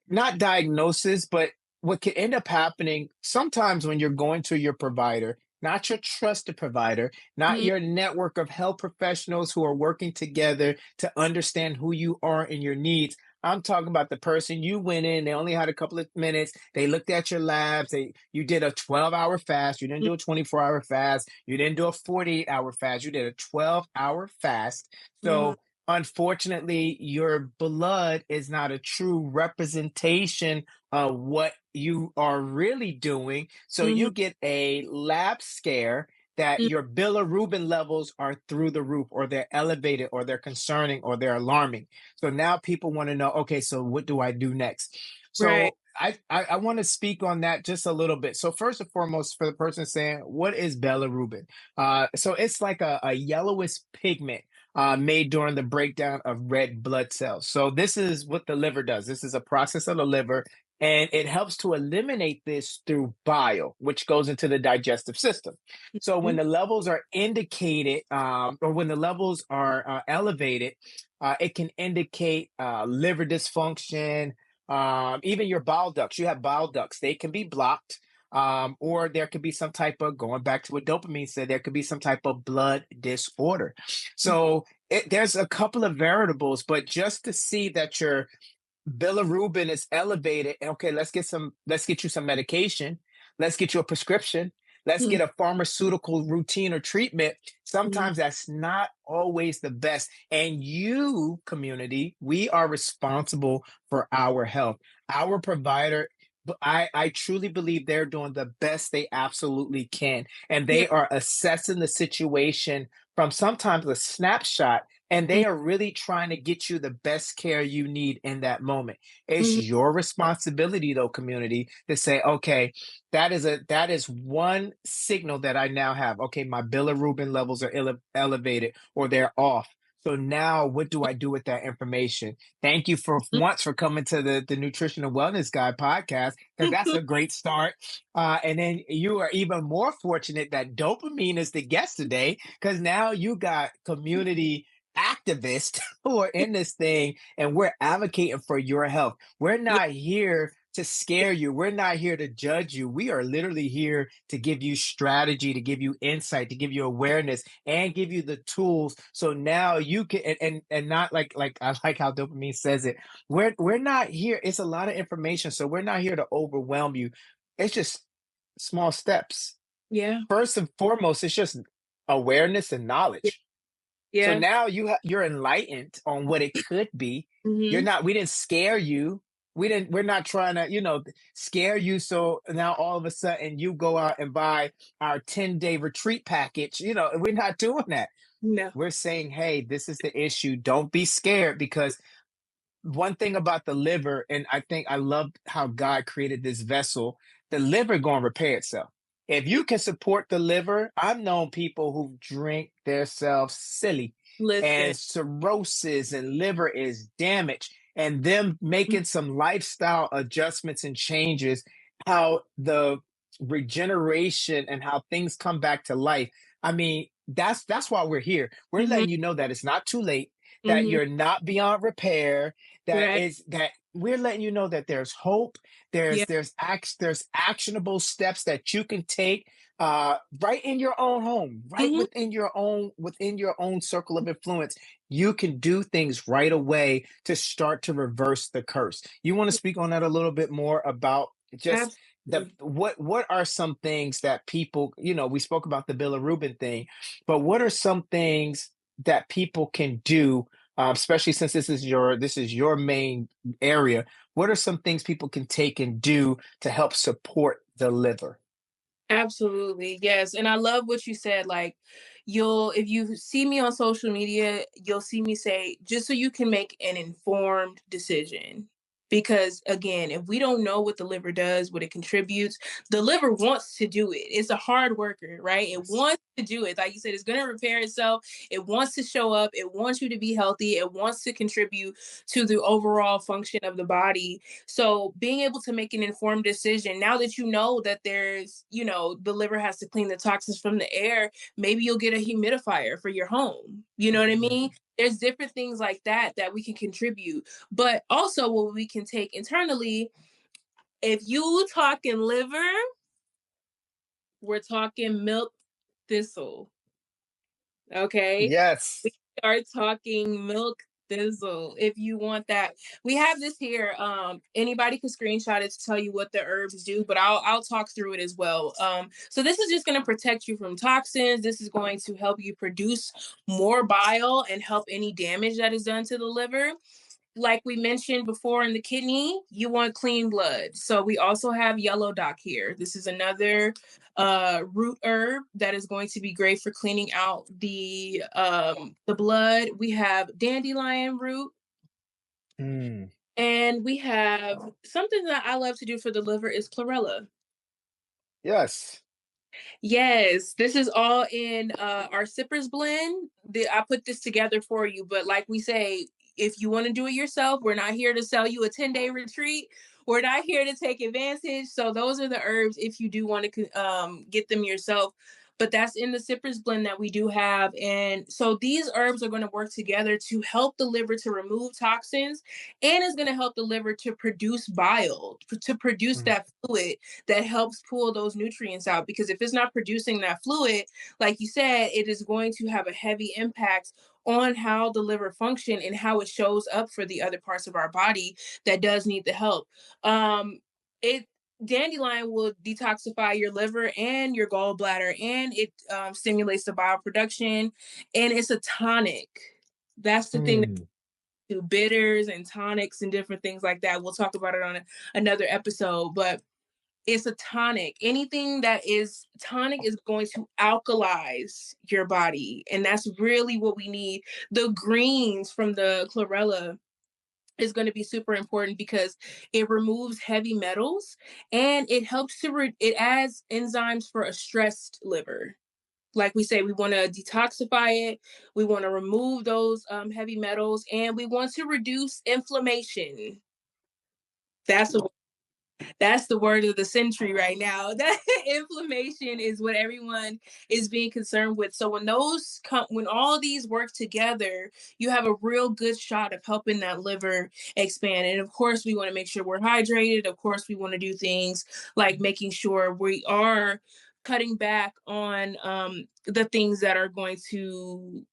not diagnosis, but what can end up happening sometimes when you're going to your provider, not your trusted provider, not mhm, your network of health professionals who are working together to understand who you are and your needs. I'm talking about the person you went in, they only had a couple of minutes. They looked at your labs. You did a 12-hour fast. You didn't do a 24-hour fast. You didn't do a 48-hour fast. You did a 12-hour fast. Mm-hmm. So unfortunately, your blood is not a true representation of what you are really doing. So Mm-hmm. you get a lab scare that your bilirubin levels are through the roof, or they're elevated, or they're concerning, or they're alarming. So now people want to know, okay, so what do I do next? Right. So I want to speak on that just a little bit. So first and foremost, for the person saying, what is bilirubin? So it's like a yellowish pigment made during the breakdown of red blood cells. So this is what the liver does. This is a process of the liver, and it helps to eliminate this through bile, which goes into the digestive system. So when Mhm. the levels are indicated, or when the levels are elevated, it can indicate liver dysfunction, even your bile ducts. You have bile ducts, they can be blocked. Or there could be some type of, going back to what dopamine said, there could be some type of blood disorder. So there's a couple of variables, but just to see that your bilirubin is elevated. Okay, let's get you some medication. Let's get you a prescription. Let's Mhm. get a pharmaceutical routine or treatment. Mhm. Sometimes that's not always the best. And you, community, we are responsible for our health. Our provider, I truly believe they're doing the best they absolutely can. And Yeah. they are assessing the situation from sometimes a snapshot, and they are really trying to get you the best care you need in that moment. It's Mhm. your responsibility, though, community, to say, okay, that is one signal that I now have. Okay, my bilirubin levels are elevated, or they're off. So now what do I do with that information? Thank you for once for coming to the Nutrition and Wellness Guy podcast, because that's a great start. And then you are even more fortunate that Dopamine is the guest today, because now you got community activists who are in this thing, and we're advocating for your health. We're Yeah. not here to scare you. We're not here to judge you. We are literally here to give you strategy, to give you insight, to give you awareness, and give you the tools. So now you can, and not like I like how dopamine says it. We're not here. It's a lot of information, so we're not here to overwhelm you. It's just small steps. Yeah. First and foremost, it's just awareness and Yeah. knowledge. So Yeah. now you're enlightened on what it could be. You're Mhm. not we didn't scare you. We're not trying to, scare you. So now all of a sudden you go out and buy our 10-day retreat package. We're not doing that. No. We're saying, hey, this is the issue. Don't be scared, because one thing about the liver, and I think I love how God created this vessel, the liver going to repair itself. If you can support the liver, I've known people who drink themselves silly, Listen. and cirrhosis and liver is damaged, and them Mhm. making some lifestyle adjustments and changes, how the regeneration and how things come back to life. I mean, that's why we're here. We're Mhm. letting you know that it's not too late, that Mhm. you're not beyond repair, Right. that we're letting you know that there's hope. Yeah. There's actionable steps that you can take, right in your own home, right Mhm. within your own circle of influence. You can do things right away to start to reverse the curse. You want to speak on that a little bit more about just the Absolutely. what are some things that people, we spoke about the bilirubin thing, but what are some things that people can do, especially since this is your main area? What are some things people can take and do to help support the liver? Absolutely. Yes. And I love what you said. Like, if you see me on social media, you'll see me say, just so you can make an informed decision. Because again, if we don't know what the liver does, what it contributes, the liver wants to do it. It's a hard worker, right? It Yes. wants to do it. Like you said, it's going to repair itself. It wants to show up. It wants you to be healthy. It wants to contribute to the overall function of the body. So being able to make an informed decision now that you know that the liver has to clean the toxins from the air, maybe you'll get a humidifier for your home. You know what I mean? Mhm. There's different things like that that we can contribute. But also what we can take internally, if you talking liver, we're talking milk thistle. Okay? We Yes. start talking milk thistle. If you want that, we have this here. Anybody can screenshot it to tell you what the herbs do, but I'll talk through it as well. So this is just going to protect you from toxins. This is going to help you produce more bile and help any damage that is done to the liver. Like we mentioned before, in the kidney, you want clean blood. So we also have yellow dock here. This is another root herb that is going to be great for cleaning out the blood. We have dandelion root, Mm, and we have something that I love to do for the liver is chlorella. yes. Yes, this is all in our sippers blend. I put this together for you, but like we say, if you want to do it yourself, we're not here to sell you a 10-day retreat. We're not here to take advantage. So those are the herbs if you do want to get them yourself. But that's in the sippers blend that we do have. And so these herbs are going to work together to help the liver to remove toxins, and it's going to help the liver to produce bile, to produce Mm, that fluid that helps pull those nutrients out. Because if it's not producing that fluid, like you said, it is going to have a heavy impact on how the liver function and how it shows up for the other parts of our body that does need the help. It Dandelion will detoxify your liver and your gallbladder, and it stimulates the bile production, and it's a tonic. That's the thing. mm, To bitters and tonics and different things like that. We'll talk about it on another episode, but it's a tonic. Anything that is tonic is going to alkalize your body. And that's really what we need. The greens from the chlorella is going to be super important because it removes heavy metals, and it helps it adds enzymes for a stressed liver. Like we say, we want to detoxify it, we want to remove those heavy metals, and we want to reduce inflammation. That's a That's the word of the century right now. That inflammation is what everyone is being concerned with. So when all these work together, you have a real good shot of helping that liver expand. And of course, we want to make sure we're hydrated. Of course, we want to do things like making sure we are cutting back on the things that are going to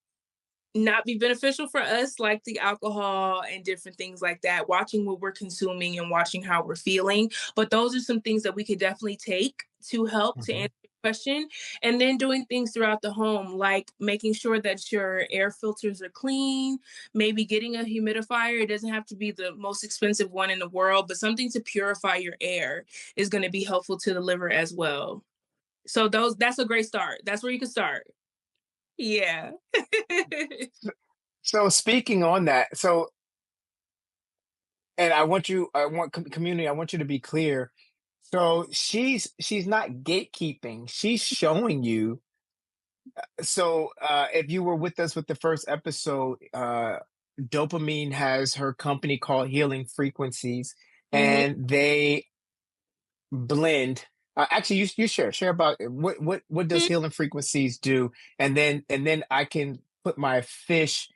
not be beneficial for us, like the alcohol and different things like that, watching what we're consuming and watching how we're feeling. But those are some things that we could definitely take to help to mhm, answer your question. And then doing things throughout the home, like making sure that your air filters are clean, maybe getting a humidifier. It doesn't have to be the most expensive one in the world, but something to purify your air is going to be helpful to the liver as well. So that's a great start. That's where you can start. Yeah. So speaking on that, so and I want community, I want you to be clear. So she's not gatekeeping. She's showing you. So if you were with us with the first episode, Dopamine has her company called Healing Frequencies, Mhm. and they blend. Actually, you share about what does Healing Frequencies do, and then I can put my fish,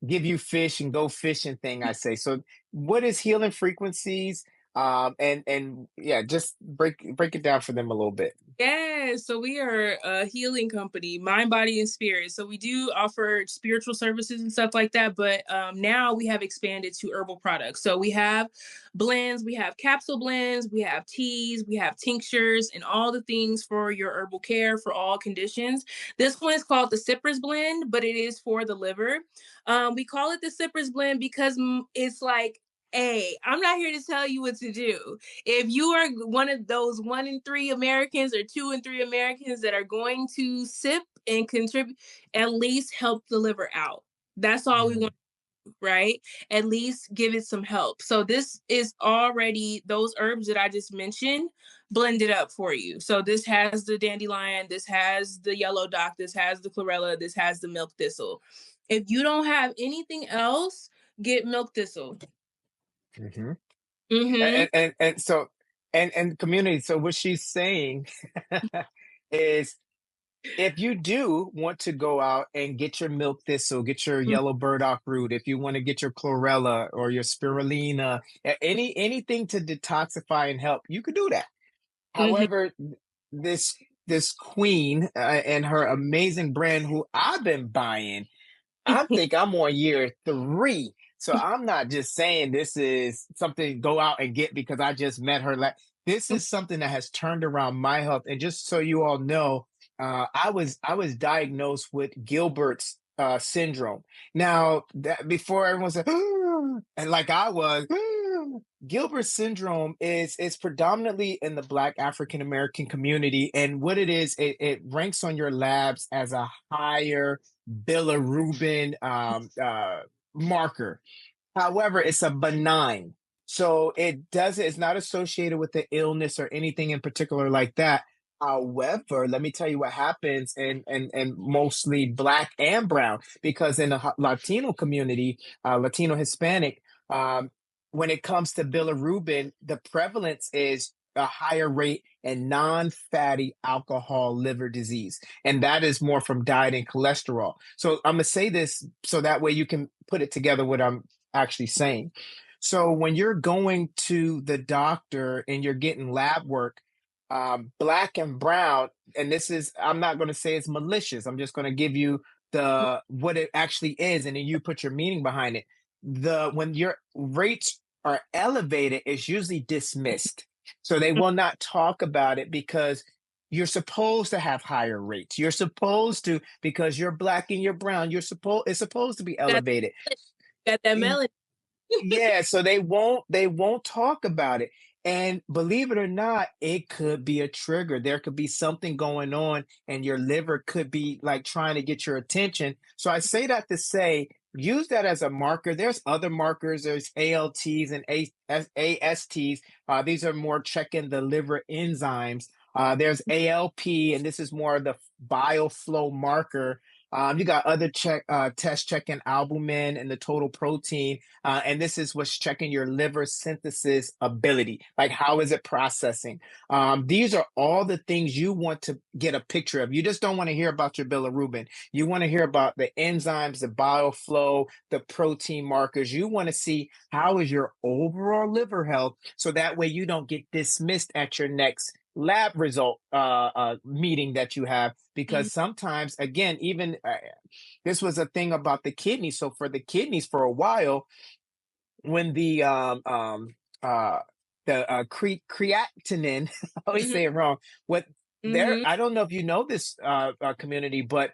give you fish and go fishing thing. I say so. What is Healing Frequencies? And yeah, just break it down for them a little bit. Yeah, so we are a healing company, mind, body, and spirit. So we do offer spiritual services and stuff like that, but now we have expanded to herbal products. So we have blends, we have capsule blends, we have teas, we have tinctures, and all the things for your herbal care for all conditions. This one is called the Cypress Blend, but it is for the liver. We call it the Cypress Blend because it's like, hey, I'm not here to tell you what to do. If you are one of those 1 in 3 Americans or 2 in 3 Americans that are going to sip and contribute, at least help the liver out. That's all we Mm, want, right? At least give it some help. So this is already those herbs that I just mentioned blended up for you. So this has the dandelion, this has the yellow dock, this has the chlorella, this has the milk thistle. If you don't have anything else, get milk thistle. mhm. Mm-hmm. And so and community. So what she's saying is if you do want to go out and get your milk thistle, get your yellow burdock root, if you want to get your chlorella or your spirulina, anything to detoxify and help, you could do that. Mm-hmm. However, this this queen and her amazing brand, who I've been buying, I think I'm on year 3. So I'm not just saying this is something to go out and get because I just met her. Like this is something that has turned around my health. And just so you all know, I was diagnosed with Gilbert's syndrome. Now that before everyone said, and like I was, Gilbert syndrome is predominantly in the Black African American community, and what it is, it ranks on your labs as a higher bilirubin marker. However, it's a benign. So it's not associated with the illness or anything in particular like that. However, let me tell you what happens in mostly black and brown, because in the Latino community, Latino Hispanic, um, when it comes to bilirubin, the prevalence is a higher rate in non-fatty alcohol liver disease. And that is more from diet and cholesterol. So I'm gonna say this so that way you can put it together what I'm actually saying. So when you're going to the doctor and you're getting lab work, black and brown, and this is, I'm not going to say it's malicious. I'm just going to give you the what it actually is, and then you put your meaning behind it. When your rates are elevated, it's usually dismissed. So they will not talk about it because you're supposed to have higher rates. You're supposed to, because you're black and you're brown, it's supposed to be got, elevated. got that melon. Yeah, so they won't talk about it. And believe it or not, it could be a trigger. There could be something going on, and your liver could be like trying to get your attention. So I say that to say, use that as a marker. There's other markers. There's ALTs and ASTs. These are more checking the liver enzymes. There's ALP, and this is more of the bioflow marker. You got other tests checking albumin and the total protein. And this is what's checking your liver synthesis ability. Like, how is it processing? These are all the things you want to get a picture of. You just don't want to hear about your bilirubin. You want to hear about the enzymes, the bioflow, the protein markers. You want to see how is your overall liver health, so that way you don't get dismissed at your next lab result meeting that you have, Mhm. because sometimes, again, even this was a thing about the kidneys. So for the kidneys, for a while, when uh creatinine, I always Mhm. say it wrong, what there, Mhm. I don't know if you know this community, but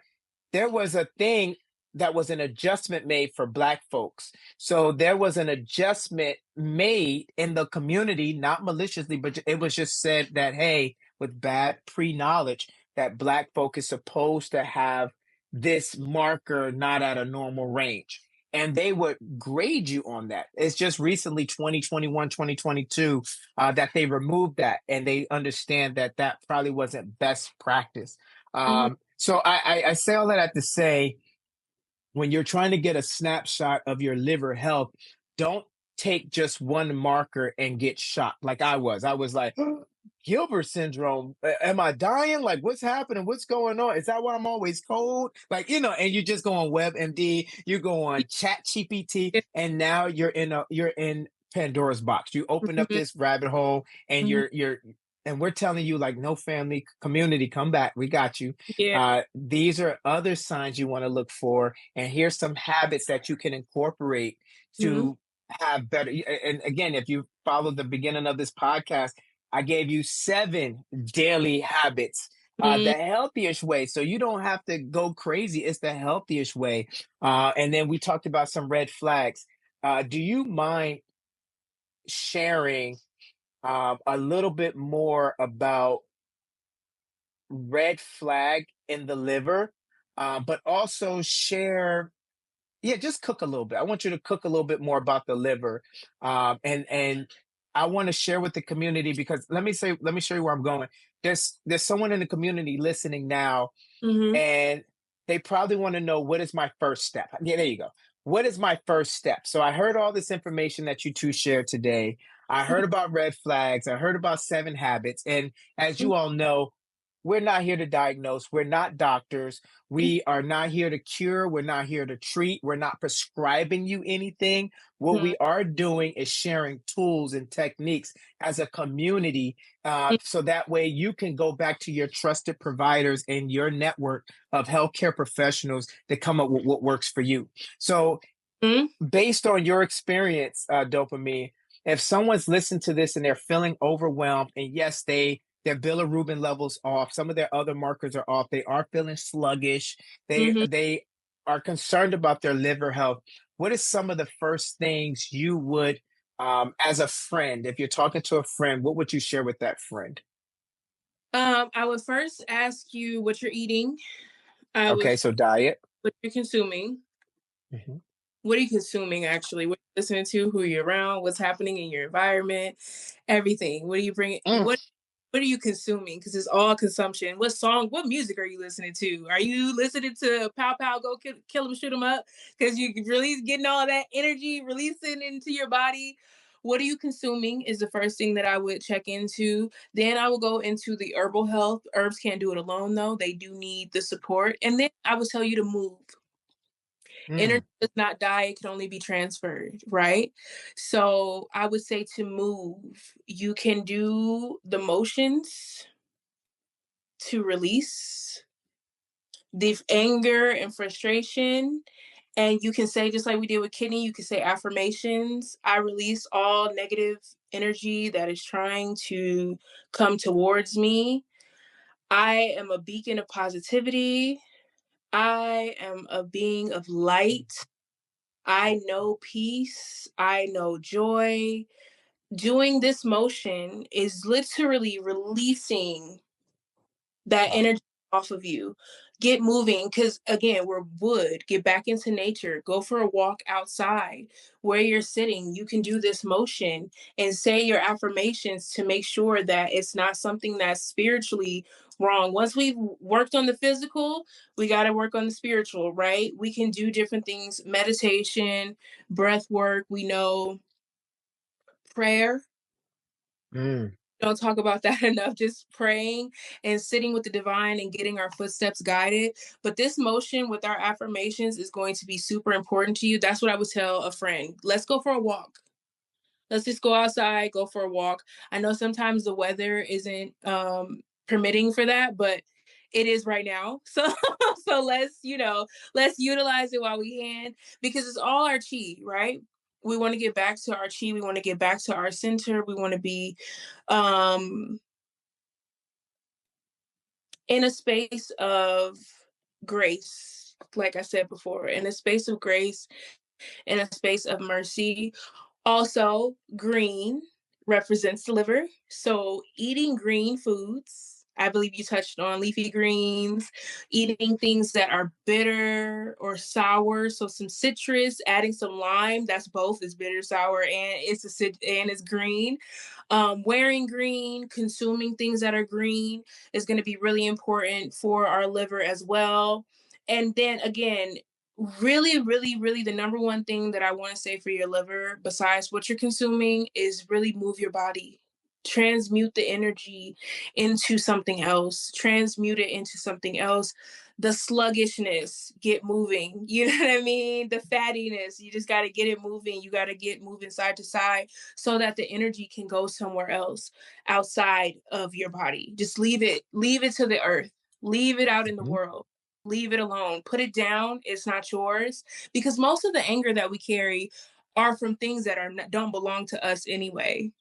there was a thing that was an adjustment made for black folks. So there was an adjustment made in the community, not maliciously, but it was just said that, hey, with bad pre-knowledge, that black folk is supposed to have this marker not at a normal range, and they would grade you on that. It's just recently 2021, 2022, that they removed that, and they understand that that probably wasn't best practice. Mhm. So I say all that to say, when you're trying to get a snapshot of your liver health, don't take just one marker and get shocked like I was. I was like, Gilbert syndrome. Am I dying? Like, what's happening? What's going on? Is that why I'm always cold? Like, and you just go on WebMD, you go on Chat GPT, Yeah. and now you're in Pandora's box. You open up Mhm. this rabbit hole, and Mhm. and we're telling you, like, no, family community, come back. We got you. Yeah. These are other signs you want to look for, and here's some habits that you can incorporate Mhm. to have better. And again, if you follow the beginning of this podcast, I gave you 7 daily habits, Mhm. the healthiest way. So you don't have to go crazy. It's the healthiest way. And then we talked about some red flags. Do you mind sharing a little bit more about red flag in the liver, but also share, yeah, just cook a little bit. I want you to cook a little bit more about the liver, and I want to share with the community, because let me show you where I'm going. There's someone in the community listening now, Mhm. and they probably want to know, what is my first step? Yeah, there you go. What is my first step? So I heard all this information that you two shared today. I heard about red flags. I heard about 7 habits. And as Mhm. you all know, we're not here to diagnose. We're not doctors. We are not here to cure. We're not here to treat. We're not prescribing you anything. What Mhm. we are doing is sharing tools and techniques as a community, so that way you can go back to your trusted providers and your network of healthcare professionals to come up with what works for you. So Mhm. Based on your experience, Dopamine, if someone's listened to this and they're feeling overwhelmed, and yes, their bilirubin levels off, some of their other markers are off, they are feeling sluggish, Mhm. they are concerned about their liver health. What is some of the first things you would, as a friend, if you're talking to a friend, what would you share with that friend? I would first ask you what you're eating. I would Okay, so diet. what you're consuming. Mhm. What are you consuming actually? What are you listening to? Who you're around? What's happening in your environment? Everything. What are you bringing? Mm, What are you consuming? Because it's all consumption. What song? What music are you listening to? Are you listening to Pow Pow Go Kill 'Em Shoot 'Em Up? Because you really getting all that energy releasing into your body. What are you consuming is the first thing that I would check into. Then I will go into the herbal health. Herbs can't do it alone though. They do need the support. And then I would tell you to move. mm, Energy does not die, it can only be transferred, right? So I would say to move. You can do the motions to release the anger and frustration. And you can say, just like we did with kidney, you can say affirmations. I release all negative energy that is trying to come towards me. I am a beacon of positivity. I am a being of light. I know peace. I know joy. Doing this motion is literally releasing that ah, energy off of you. Get moving because, again, we're wood. Get back into nature. Go for a walk outside where you're sitting. You can do this motion and say your affirmations to make sure that it's not something that's spiritually wrong. Once we've worked on the physical, we got to work on the spiritual, right? We can do different things, meditation, breath work. We know prayer. mm. Don't talk about that enough. Just praying and sitting with the divine and getting our footsteps guided. But this motion with our affirmations is going to be super important to you. That's what I would tell a friend. Let's go for a walk. Let's just go outside, go for a walk. I know sometimes the weather isn't permitting for that, but it is right now. So so let's utilize it while we can because it's all our chi, right? We want to get back to our chi. We want to get back to our center. We want to be um in a space of grace, like I said before, in a space of grace, in a space of mercy. Also, green represents the liver. So, eating green foods, I believe you touched on leafy greens, eating things that are bitter or sour. So, some citrus, adding some lime. That's both. It's bitter, sour, and it's green. Wearing green, consuming things that are green is going to be really important for our liver as well. And then again, really, really, really, the number one thing that I want to say for your liver, besides what you're consuming, is really move your body. Transmute the energy into something else. Transmute it into something else. The sluggishness, get moving. You know what I mean? The fattiness, you just got to get it moving. You got to get moving side to side so that the energy can go somewhere else outside of your body. Just leave it to the earth, leave it out in the Mhm. world, leave it alone, put it down. It's not yours because most of the anger that we carry are from things that don't belong to us anyway.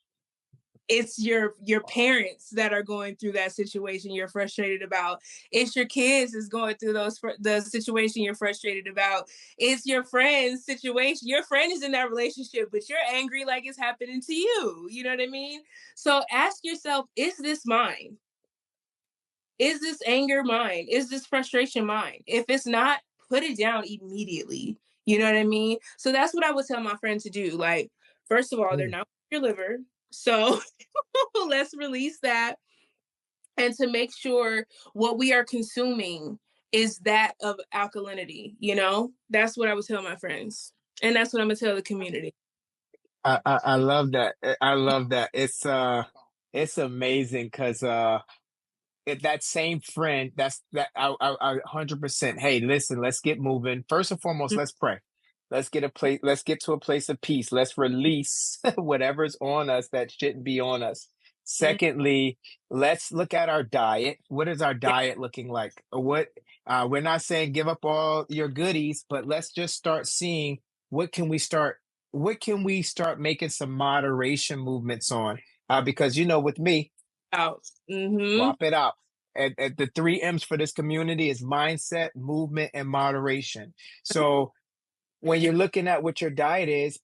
It's your parents that are going through that situation you're frustrated about. It's your kids is going through the situation you're frustrated about. It's your friend's situation. Your friend is in that relationship, but you're angry like it's happening to you. You know what I mean? So ask yourself, is this mine? Is this anger mine? Is this frustration mine? If it's not, put it down immediately. You know what I mean? So that's what I would tell my friend to do. Like, first of all, they're Mm. not your liver. So let's release that and to make sure what we are consuming is that of alkalinity, you know? That's what I would tell my friends. And that's what I'm gonna tell the community. I love that. I love that. It's amazing because that same friend, that's that I 100%. Hey, listen, let's get moving. First and foremost, let's pray. Let's get to a place of peace. Let's release whatever's on us that shouldn't be on us. Mhm. Secondly, let's look at our diet. What is our Yeah. diet looking like? What we're not saying give up all your goodies, but let's just start seeing what can we start making some moderation movements on? Because with me, Out. Mm-hmm. swap it out. And the three M's for this community is mindset, movement, and moderation. So when you're looking at what your diet is,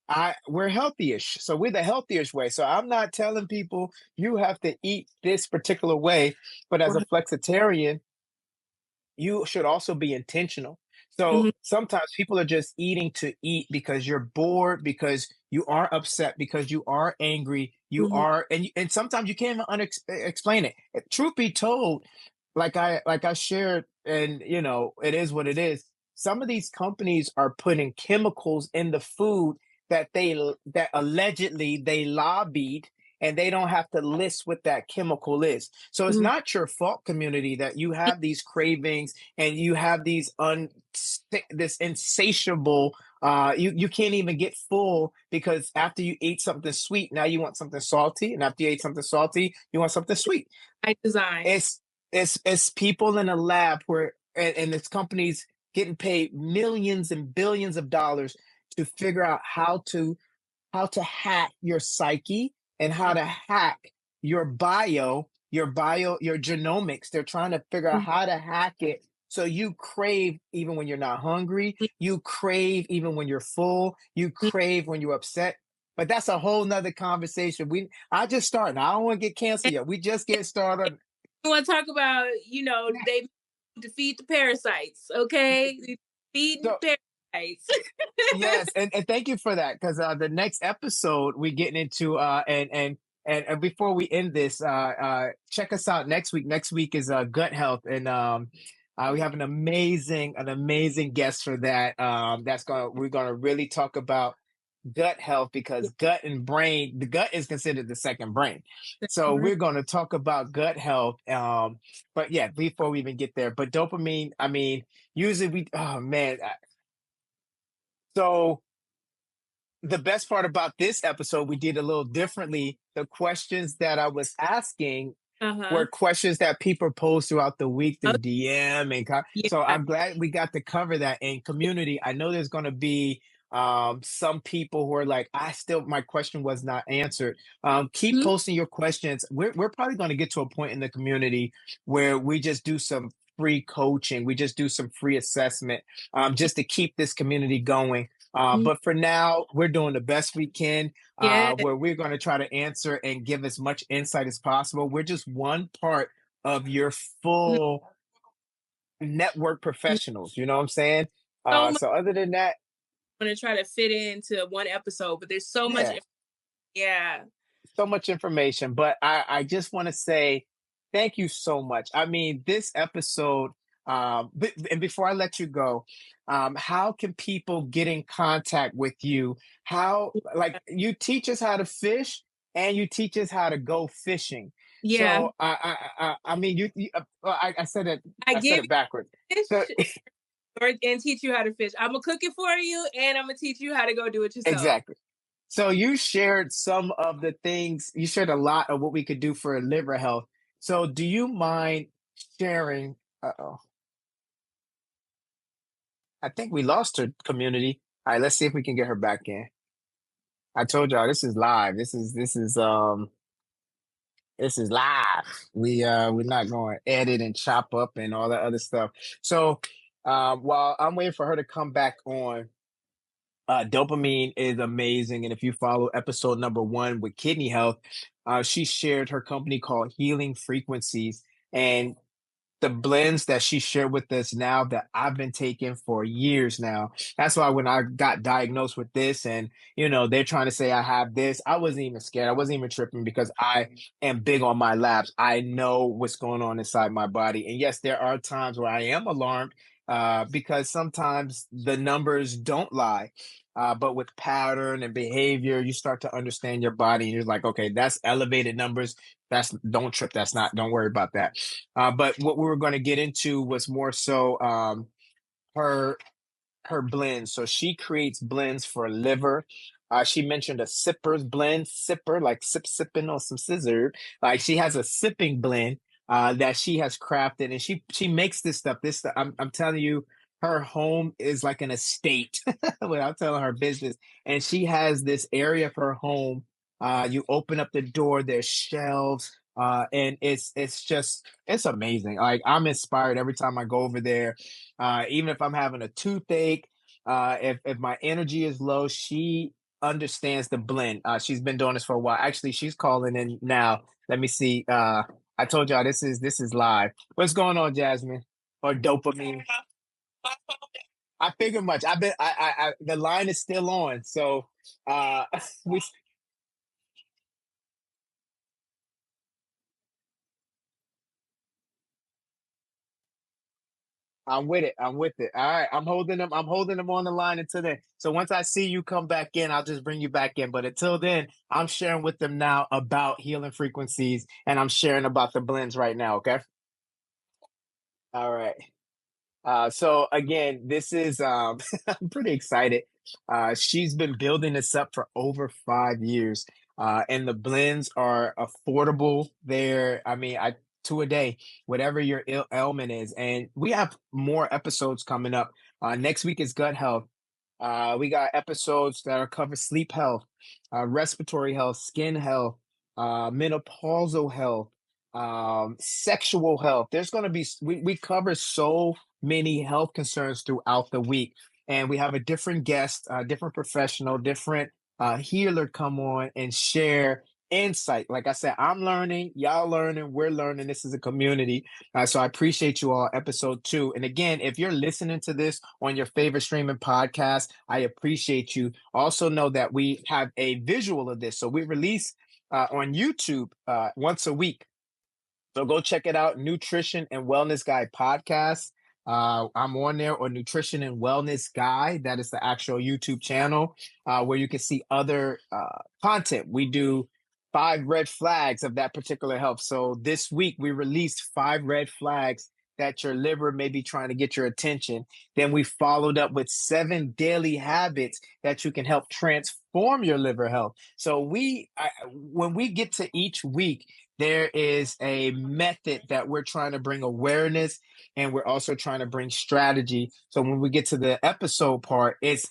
we're healthy-ish. So we're the healthiest way. So I'm not telling people you have to eat this particular way, but as a flexitarian, you should also be intentional. So Mm-hmm. sometimes people are just eating to eat because you're bored, because you are upset, because you are angry, you Mm-hmm. are, and sometimes you can't even explain it. Truth be told, like I shared, and it is what it is. Some of these companies are putting chemicals in the food that allegedly they lobbied, and they don't have to list what that chemical is. So it's Mm-hmm. not your fault, community, that you have these cravings and you have this insatiable. You can't even get full because after you eat something sweet, now you want something salty, and after you ate something salty, you want something sweet. By design. It's people in a lab where and it's companies getting paid millions and billions of dollars to figure out how to hack your psyche and how to hack your genomics. They're trying to figure out how to hack it so you crave even when you're not hungry, you crave even when you're full, you crave when you're upset. But that's a whole nother conversation. I just started. I don't want to get canceled yet. We just get started. We want to talk about, they defeat the parasites, okay? Feeding So parasites. yes, and thank you for that, because the next episode we getting into and before we end this, check us out next week. Next week is gut health, and we have an amazing guest for that. We're gonna really talk about gut health, because gut and brain, the gut is considered the second brain. So we're going to talk about gut health. But yeah, before we even get there, but dopamine, I mean, usually oh man. So the best part about this episode, we did a little differently. The questions that I was asking Uh-huh. were questions that people posed throughout the week Oh, through DM so yeah. I'm glad we got to cover that in community. I know there's going to be some people who are like, my question was not answered. Keep Mhm. posting your questions. We're probably going to get to a point in the community where we just do some free coaching. We just do some free assessment, just to keep this community going. But for now, we're doing the best we can, Yeah. where we're going to try to answer and give as much insight as possible. We're just one part of your Mhm. full network professionals. You know what I'm saying? So much So other than that, I want to try to fit into one episode, but there's so much. yeah, Yeah. so much information. But I just want to say thank you so much. I mean, this episode, and before I let you go, how can people get in contact with you? How, like, you teach us how to fish and you teach us how to go fishing. Yeah. So I mean, I said it, I I said give it backwards. you So fish and teach you how to fish. I'm gonna cook it for you, and I'm gonna teach you how to go do it yourself. exactly. So you shared some of the things, you shared a lot of what we could do for liver health. So do you mind sharing? Uh-oh. I think we lost her, community. All right, let's see if we can get her back in. I told y'all this is live. This is live. We're not going to edit and chop up and all that other stuff. So while I'm waiting for her to come back on, dopamine is amazing. And if you follow episode number 1 with kidney health, she shared her company called Healing Frequencies. And the blends that she shared with us now that I've been taking for years now. That's why when I got diagnosed with this and, they're trying to say I have this, I wasn't even scared. I wasn't even tripping because I am big on my labs. I know what's going on inside my body. And yes, there are times where I am alarmed because sometimes the numbers don't lie. But with pattern and behavior, you start to understand your body and you're like, okay, that's elevated numbers. Don't trip. Don't worry about that. But what we were going to get into was more so her her blends. So she creates blends for liver. She mentioned a sipper's blend, sipper, like sipping on some scissor. Like she has a sipping blend that she has crafted, and she makes this stuff. I'm telling you, her home is like an estate without telling her business. And she has this area of her home. You open up the door, there's shelves, and it's amazing. Like I'm inspired every time I go over there. Even if I'm having a toothache, if my energy is low, she understands the blend. She's been doing this for a while. Actually, she's calling in now. Let me see. I told y'all this is live. What's going on, Jasmine? Or dopamine? I figure much. I've been. The line is still on, so uh, we. I'm with it. I'm with it. All right. I'm holding them. I'm holding them on the line until then. So once I see you come back in, I'll just bring you back in. But until then, I'm sharing with them now about healing frequencies, and I'm sharing about the blends right now. Okay. All right. So again, this is I'm pretty excited. She's been building this up for over 5 years. And the blends are affordable there. I mean, I two a day, whatever your ailment is. And we have more episodes coming up. Next week is gut health. We got episodes that are cover sleep health, respiratory health, skin health, menopausal health, sexual health. There's going to be we cover so many health concerns throughout the week. And we have a different guest, different professional, different healer come on and share insight. Like I said, I'm learning, y'all learning, we're learning. This is a community. So I appreciate you all. Episode 2. And again, if you're listening to this on your favorite streaming podcast, I appreciate you. Also know that we have a visual of this. So we release on YouTube once a week. So go check it out, Nutrition and Wellness Guy podcast. I'm on there, or Nutrition and Wellness Guy. That is the actual YouTube channel where you can see other content. We do 5 red flags of that particular health. So this week we released 5 red flags that your liver may be trying to get your attention. Then we followed up with 7 daily habits that you can help transform your liver health. So when we get to each week, there is a method that we're trying to bring awareness, and we're also trying to bring strategy. So when we get to the episode part, it's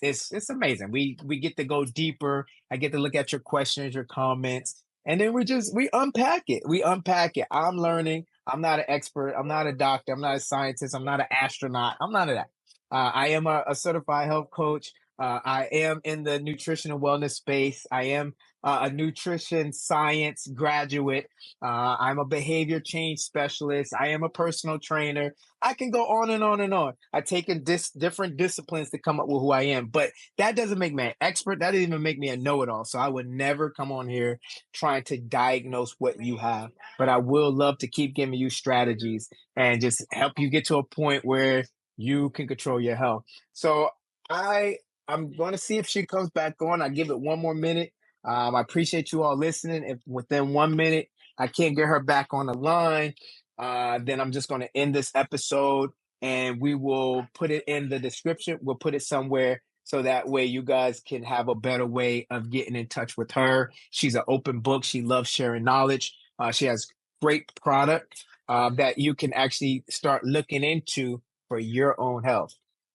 amazing. We get to go deeper. I get to look at your questions, your comments, and then we unpack it. We unpack it. I'm learning. I'm not an expert. I'm not a doctor. I'm not a scientist. I'm not an astronaut. I'm none of that. I am a certified health coach. I am in the nutrition and wellness space. I am a nutrition science graduate. I'm a behavior change specialist. I am a personal trainer. I can go on and on and on. I've taken different disciplines to come up with who I am, but that doesn't make me an expert. That doesn't even make me a know-it-all. So I would never come on here trying to diagnose what you have, but I will love to keep giving you strategies and just help you get to a point where you can control your health. So I'm going to see if she comes back on. I give it one more minute. I appreciate you all listening. If within 1 minute I can't get her back on the line, then I'm just going to end this episode, and we will put it in the description. We'll put it somewhere so that way you guys can have a better way of getting in touch with her. She's an open book. She loves sharing knowledge. She has great product that you can actually start looking into for your own health.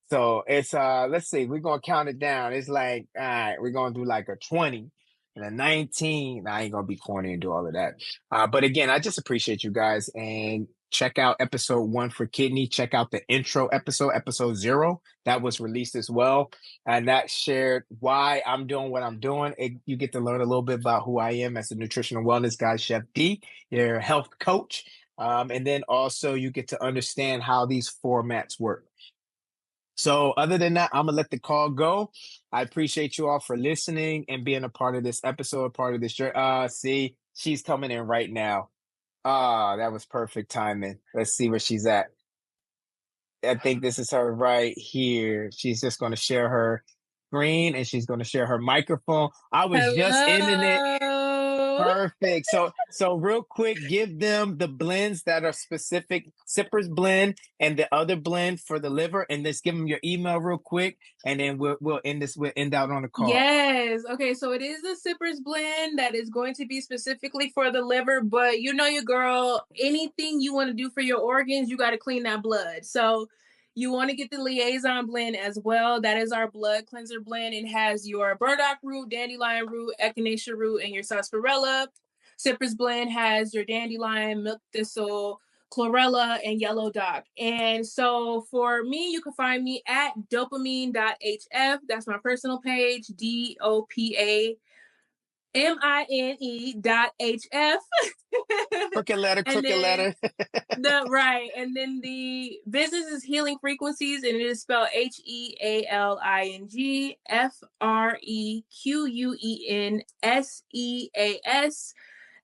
So it's let's see, we're gonna count it down. It's like, all right, we're gonna do like a 20 and a 19. I ain't gonna be corny and do all of that. But again, I just appreciate you guys, and check out episode 1 for kidney. Check out the intro episode 0 that was released as well. And that shared why I'm doing what I'm doing. You get to learn a little bit about who I am as a nutritional wellness guy, Chef D, your health coach. And then also you get to understand how these formats work. So other than that, I'm gonna let the call go. I appreciate you all for listening and being a part of this episode, part of this journey. See, she's coming in right now. That was perfect timing. Let's see where she's at. I think this is her right here. She's just gonna share her screen, and she's gonna share her microphone. I was just ending it. Hello. Perfect. So real quick, give them the blends that are specific, Sippers blend and the other blend for the liver, and just give them your email real quick, and then we'll end this. We'll end out on the call. Yes. Okay. So it is the Sippers blend that is going to be specifically for the liver, but you know your girl, anything you want to do for your organs, you got to clean that blood. So You want to get the liaison blend as well. That is our blood cleanser blend. It has your burdock root, dandelion root, echinacea root, and your sarsaparilla. Cypress blend has your dandelion, milk thistle, chlorella, and yellow dock. And so for me, you can find me at dopamine.hf. That's my personal page, DOPAMINE.HF. And Crooked then letter. and then the business is Healing Frequencies, and it is spelled HealingFrequenceas.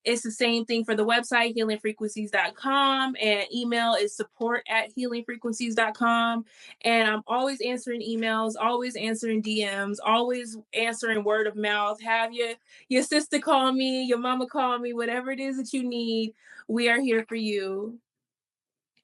It's the same thing for the website, healingfrequencies.com, and email is support@healingfrequencies.com. And I'm always answering emails, always answering DMs, always answering word of mouth. Have your sister call me, your mama call me, whatever it is that you need, we are here for you.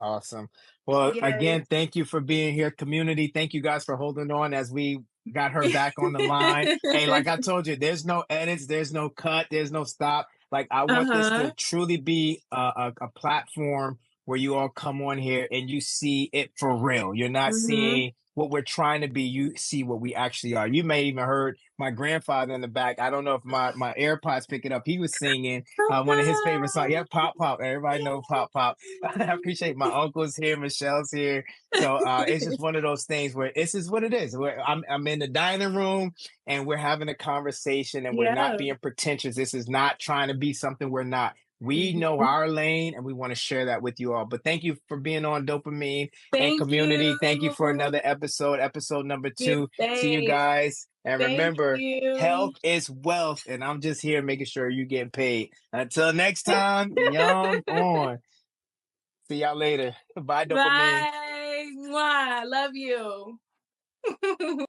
Awesome. Well, Yes. again, thank you for being here, community. Thank you guys for holding on as we got her back on the line. Hey, like I told you, there's no edits, there's no cut, there's no stop. Like, I want this to Uh-huh. truly be a platform where you all come on here and you see it for real. You're not Mm-hmm. seeing what we're trying to be. You see what we actually are. You may even heard my grandfather in the back. I don't know if my AirPods pick it up. He was singing one of his favorite songs. Yeah, Pop Pop. Everybody know Pop Pop. I appreciate my uncle's here, Michelle's here. So it's just one of those things where this is what it is. Where I'm in the dining room and we're having a conversation and we're not Yeah. being pretentious. This is not trying to be something we're not. We know Mm-hmm. our lane and we want to share that with you all. But thank you for being on Dopamine and Thank community. you. Thank you for another episode number Give 2. See you thanks. guys. And Thank remember, health you. is wealth. And I'm just here making sure you're getting paid. Until next time, yum on. See y'all later. Bye, Dopamine. Bye. Mwah. Love you.